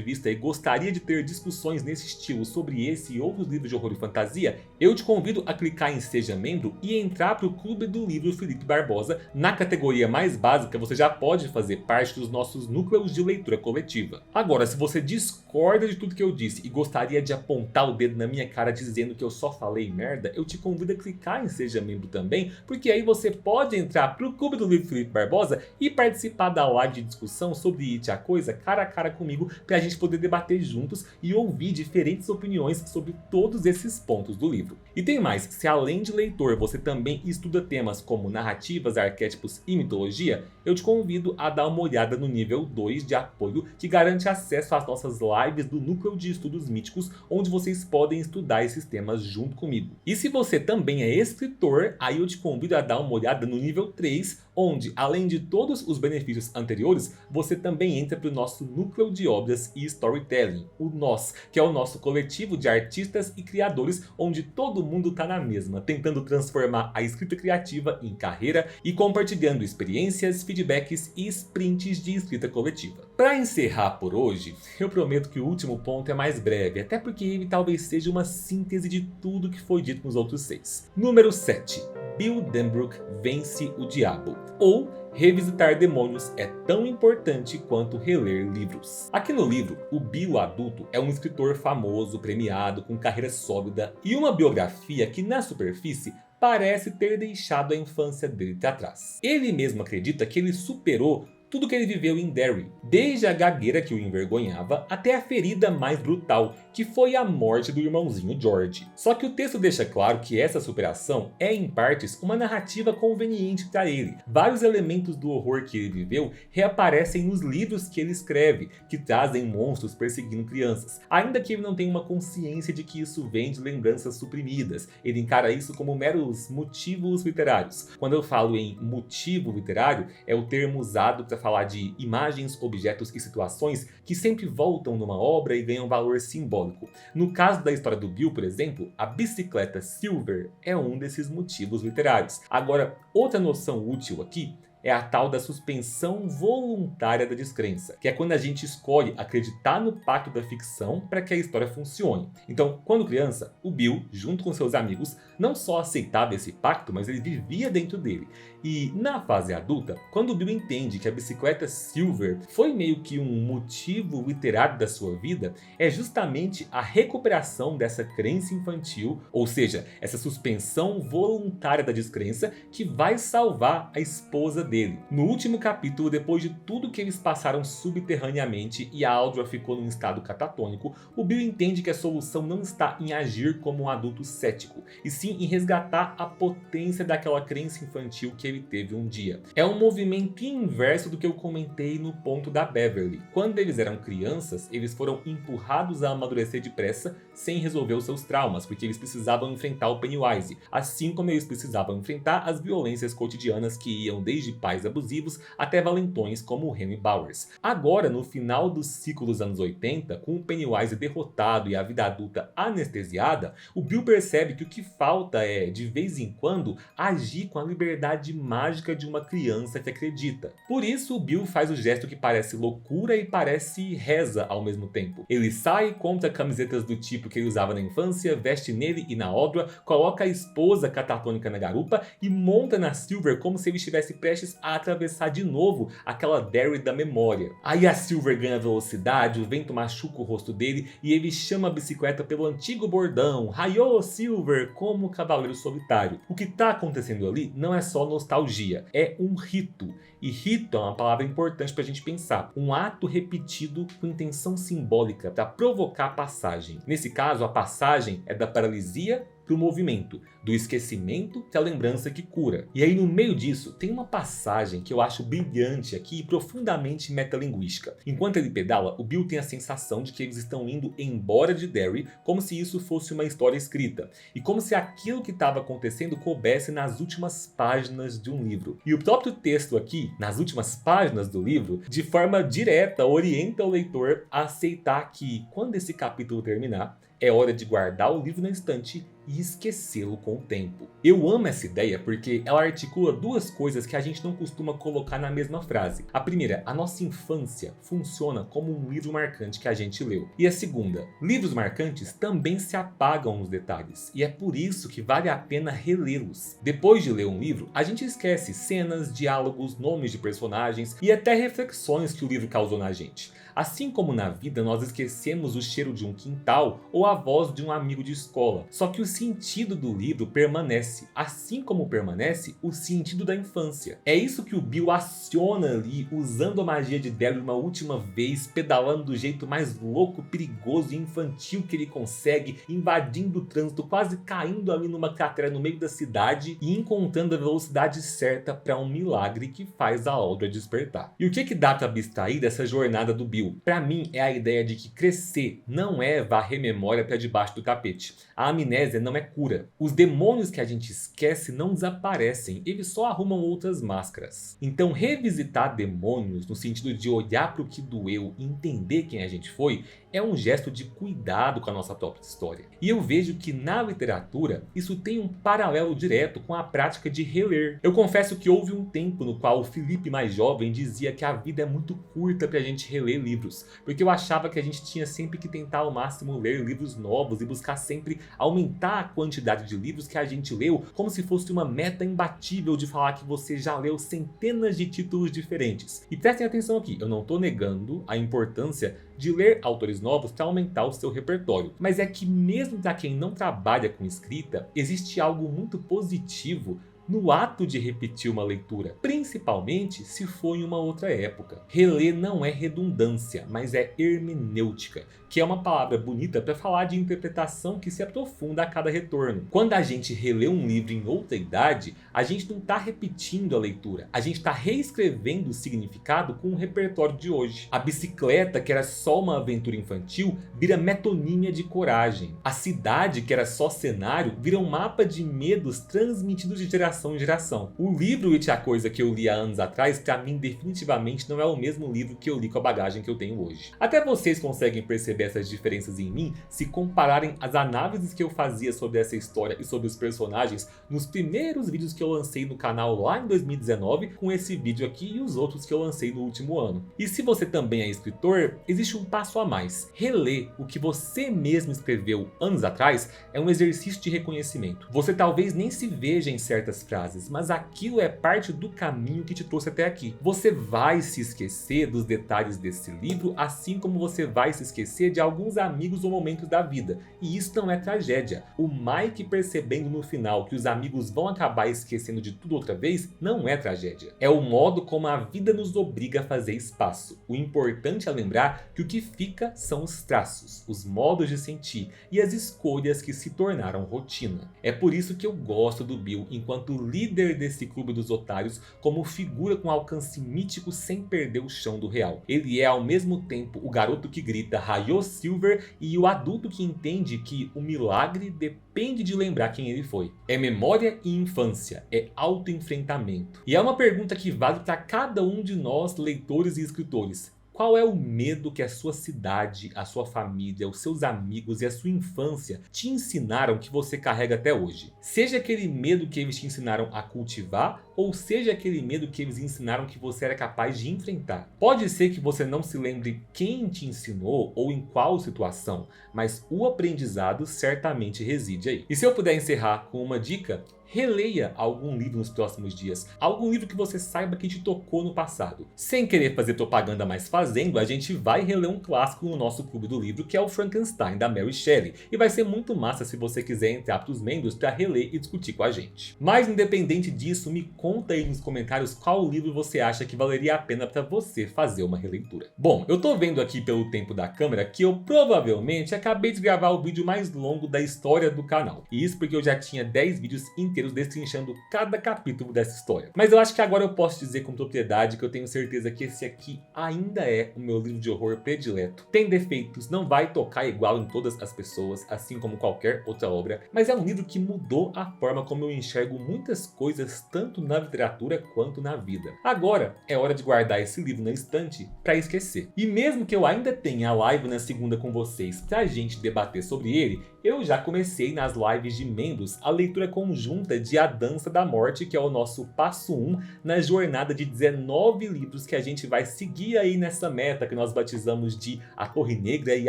vista e gostaria de ter discussões nesse estilo sobre esse e outros livros de horror e fantasia, eu te convido a clicar em Seja Membro e entrar para o Clube do Livro Felipe Barbosa. Na categoria mais básica você já pode fazer parte dos nossos núcleos de leitura coletiva. Agora, se você discorda de tudo que eu disse e gostaria de apontar o dedo na minha cara dizendo que eu só falei merda, eu te convido a clicar em Seja Membro também, porque aí você pode entrar pro Clube do Livro Felipe Barbosa e participar da live de discussão sobre It, a Coisa, cara a cara comigo, pra gente poder debater juntos e ouvir diferentes opiniões sobre todos esses pontos do livro. E tem mais, se além de leitor você também estuda temas como narrativas, arquétipos e mitologia, eu te convido a dar uma olhada no nível 2 de apoio, que garante acesso às nossas lives do Núcleo de Estudos Míticos, onde vocês podem estudar esses temas junto comigo. E se você também é escritor, aí eu te convido a dar uma olhada no nível 3, onde, além de todos os benefícios anteriores, você também entra para o nosso Núcleo de Obras e Storytelling, o NOS, que é o nosso coletivo de artistas e criadores, onde todo mundo está na mesma, tentando transformar a escrita criativa em carreira e compartilhando experiências, feedbacks e sprints de escrita coletiva. Para encerrar por hoje, eu prometo que o último ponto é mais breve, até porque ele talvez seja uma síntese de tudo que foi dito nos outros 6. Número 7. Bill Denbrook vence o diabo, ou revisitar demônios é tão importante quanto reler livros. Aqui no livro, o Bill adulto é um escritor famoso, premiado, com carreira sólida e uma biografia que na superfície parece ter deixado a infância dele para trás. Ele mesmo acredita que ele superou tudo que ele viveu em Derry, desde a gagueira que o envergonhava até a ferida mais brutal, que foi a morte do irmãozinho George. Só que o texto deixa claro que essa superação é em partes uma narrativa conveniente para ele. Vários elementos do horror que ele viveu reaparecem nos livros que ele escreve, que trazem monstros perseguindo crianças, ainda que ele não tenha uma consciência de que isso vem de lembranças suprimidas. Ele encara isso como meros motivos literários. Quando eu falo em motivo literário, é o termo usado para falar de imagens, objetos e situações que sempre voltam numa obra e ganham valor simbólico. No caso da história do Bill, por exemplo, a bicicleta Silver é um desses motivos literários. Agora, outra noção útil aqui é a tal da suspensão voluntária da descrença, que é quando a gente escolhe acreditar no pacto da ficção para que a história funcione. Então, quando criança, o Bill, junto com seus amigos, não só aceitava esse pacto, mas ele vivia dentro dele. E na fase adulta, quando o Bill entende que a bicicleta Silver foi meio que um motivo literário da sua vida, é justamente a recuperação dessa crença infantil, ou seja, essa suspensão voluntária da descrença, que vai salvar a esposa dele. No último capítulo, depois de tudo que eles passaram subterraneamente e a Audra ficou num estado catatônico, o Bill entende que a solução não está em agir como um adulto cético, e sim em resgatar a potência daquela crença infantil que ele teve um dia. É um movimento inverso do que eu comentei no ponto da Beverly. Quando eles eram crianças, eles foram empurrados a amadurecer depressa sem resolver os seus traumas, porque eles precisavam enfrentar o Pennywise, assim como eles precisavam enfrentar as violências cotidianas que iam desde pais abusivos até valentões como o Henry Bowers. Agora, no final do ciclo dos anos 80, com o Pennywise derrotado e a vida adulta anestesiada, o Bill percebe que o que falta é, de vez em quando, agir com a liberdade mágica de uma criança que acredita. Por isso, o Bill faz o gesto que parece loucura e parece reza ao mesmo tempo. Ele sai, compra camisetas do tipo que ele usava na infância, veste nele e na Audra, coloca a esposa catatônica na garupa e monta na Silver como se ele estivesse prestes a atravessar de novo aquela Derry da memória. Aí a Silver ganha velocidade, o vento machuca o rosto dele e ele chama a bicicleta pelo antigo bordão, Raiô Silver, como cavaleiro solitário. O que está acontecendo ali não é só nostalgia, é um rito. E rito é uma palavra importante para a gente pensar. Um ato repetido com intenção simbólica para provocar a passagem. Nesse caso, a passagem é da paralisia para o movimento, do esquecimento para a lembrança que cura. E aí no meio disso tem uma passagem que eu acho brilhante aqui e profundamente metalinguística. Enquanto ele pedala, o Bill tem a sensação de que eles estão indo embora de Derry, como se isso fosse uma história escrita, e como se aquilo que estava acontecendo coubesse nas últimas páginas de um livro. E o próprio texto aqui, nas últimas páginas do livro, de forma direta orienta o leitor a aceitar que, quando esse capítulo terminar, é hora de guardar o livro na estante e esquecê-lo com o tempo. Eu amo essa ideia porque ela articula duas coisas que a gente não costuma colocar na mesma frase. A primeira, a nossa infância funciona como um livro marcante que a gente leu. E a segunda, livros marcantes também se apagam nos detalhes, e é por isso que vale a pena relê-los. Depois de ler um livro, a gente esquece cenas, diálogos, nomes de personagens e até reflexões que o livro causou na gente. Assim como na vida nós esquecemos o cheiro de um quintal ou a voz de um amigo de escola. Só que o sentido do livro permanece, assim como permanece o sentido da infância. É isso que o Bill aciona ali, usando a magia de Derry uma última vez, pedalando do jeito mais louco, perigoso e infantil que ele consegue, invadindo o trânsito, quase caindo ali numa cratera no meio da cidade e encontrando a velocidade certa para um milagre que faz a Audra despertar. E o que dá para abstrair dessa jornada do Bill? Para mim é a ideia de que crescer não é varrer memória para debaixo do tapete. A amnésia não é cura. Os demônios que a gente esquece não desaparecem, eles só arrumam outras máscaras. Então revisitar demônios no sentido de olhar para o que doeu e entender quem a gente foi é um gesto de cuidado com a nossa própria história. E eu vejo que na literatura isso tem um paralelo direto com a prática de reler. Eu confesso que houve um tempo no qual o Felipe mais jovem dizia que a vida é muito curta para a gente reler livros, porque eu achava que a gente tinha sempre que tentar ao máximo ler livros novos e buscar sempre aumentar a quantidade de livros que a gente leu, como se fosse uma meta imbatível de falar que você já leu centenas de títulos diferentes. E prestem atenção aqui, eu não estou negando a importância de ler autores novos para aumentar o seu repertório. Mas é que mesmo para quem não trabalha com escrita, existe algo muito positivo no ato de repetir uma leitura, principalmente se for em uma outra época. Reler não é redundância, mas é hermenêutica, que é uma palavra bonita para falar de interpretação que se aprofunda a cada retorno. Quando a gente relê um livro em outra idade, a gente não está repetindo a leitura, a gente está reescrevendo o significado com o repertório de hoje. A bicicleta, que era só uma aventura infantil, vira metonímia de coragem. A cidade, que era só cenário, vira um mapa de medos transmitidos de geração em geração. O livro It a Coisa que eu li há anos atrás, para mim definitivamente não é o mesmo livro que eu li com a bagagem que eu tenho hoje. Até vocês conseguem perceber essas diferenças em mim se compararem as análises que eu fazia sobre essa história e sobre os personagens nos primeiros vídeos que eu lancei no canal lá em 2019 com esse vídeo aqui e os outros que eu lancei no último ano. E se você também é escritor, existe um passo a mais. Reler o que você mesmo escreveu anos atrás é um exercício de reconhecimento. Você talvez nem se veja em certas frases, mas aquilo é parte do caminho que te trouxe até aqui. Você vai se esquecer dos detalhes desse livro, assim como você vai se esquecer de alguns amigos ou momentos da vida. E isso não é tragédia. O Mike percebendo no final que os amigos vão acabar esquecendo de tudo outra vez, não é tragédia. É o modo como a vida nos obriga a fazer espaço. O importante é lembrar que o que fica são os traços, os modos de sentir e as escolhas que se tornaram rotina. É por isso que eu gosto do Bill enquanto líder desse clube dos otários, como figura com alcance mítico sem perder o chão do real. Ele é ao mesmo tempo o garoto que grita "Raiou Silver" e o adulto que entende que o milagre depende de lembrar quem ele foi. É memória e infância, é autoenfrentamento. E é uma pergunta que vale para cada um de nós, leitores e escritores. Qual é o medo que a sua cidade, a sua família, os seus amigos e a sua infância te ensinaram que você carrega até hoje? Seja aquele medo que eles te ensinaram a cultivar, ou seja aquele medo que eles ensinaram que você era capaz de enfrentar. Pode ser que você não se lembre quem te ensinou ou em qual situação, mas o aprendizado certamente reside aí. E se eu puder encerrar com uma dica, releia algum livro nos próximos dias. Algum livro que você saiba que te tocou no passado. Sem querer fazer propaganda, mas fazendo, a gente vai reler um clássico no nosso clube do livro, que é o Frankenstein, da Mary Shelley. E vai ser muito massa se você quiser entrar para os membros para reler e discutir com a gente. Mas independente disso, me conta aí nos comentários qual livro você acha que valeria a pena para você fazer uma releitura. Bom, eu tô vendo aqui pelo tempo da câmera que eu provavelmente acabei de gravar o vídeo mais longo da história do canal. E isso porque eu já tinha 10 vídeos inteiros destrinchando cada capítulo dessa história. Mas eu acho que agora eu posso dizer com propriedade que eu tenho certeza que esse aqui ainda é o meu livro de horror predileto. Tem defeitos, não vai tocar igual em todas as pessoas, assim como qualquer outra obra, mas é um livro que mudou a forma como eu enxergo muitas coisas, tanto na literatura quanto na vida. Agora é hora de guardar esse livro na estante para esquecer. E mesmo que eu ainda tenha a live na segunda com vocês pra gente debater sobre ele, Eu já comecei nas lives de membros a leitura conjunta de A Dança da Morte, que é o nosso passo 1 na jornada de 19 livros que a gente vai seguir aí nessa meta que nós batizamos de A Torre Negra e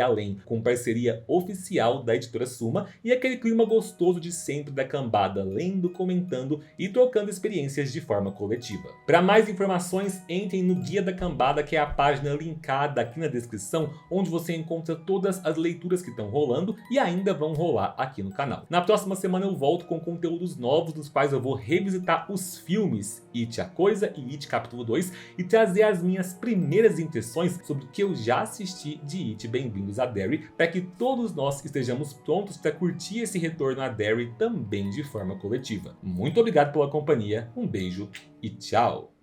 Além, com parceria oficial da editora Suma e aquele clima gostoso de sempre da cambada, lendo, comentando e trocando experiências de forma coletiva. Para mais informações, entrem no Guia da Cambada, que é a página linkada aqui na descrição, onde você encontra todas as leituras que estão rolando e ainda vão rolar aqui no canal. Na próxima semana eu volto com conteúdos novos, nos quais eu vou revisitar os filmes It, a Coisa e It Capítulo 2 e trazer as minhas primeiras impressões sobre o que eu já assisti de It Bem-vindos a Derry, para que todos nós estejamos prontos para curtir esse retorno a Derry também de forma coletiva. Muito obrigado pela companhia, um beijo e tchau!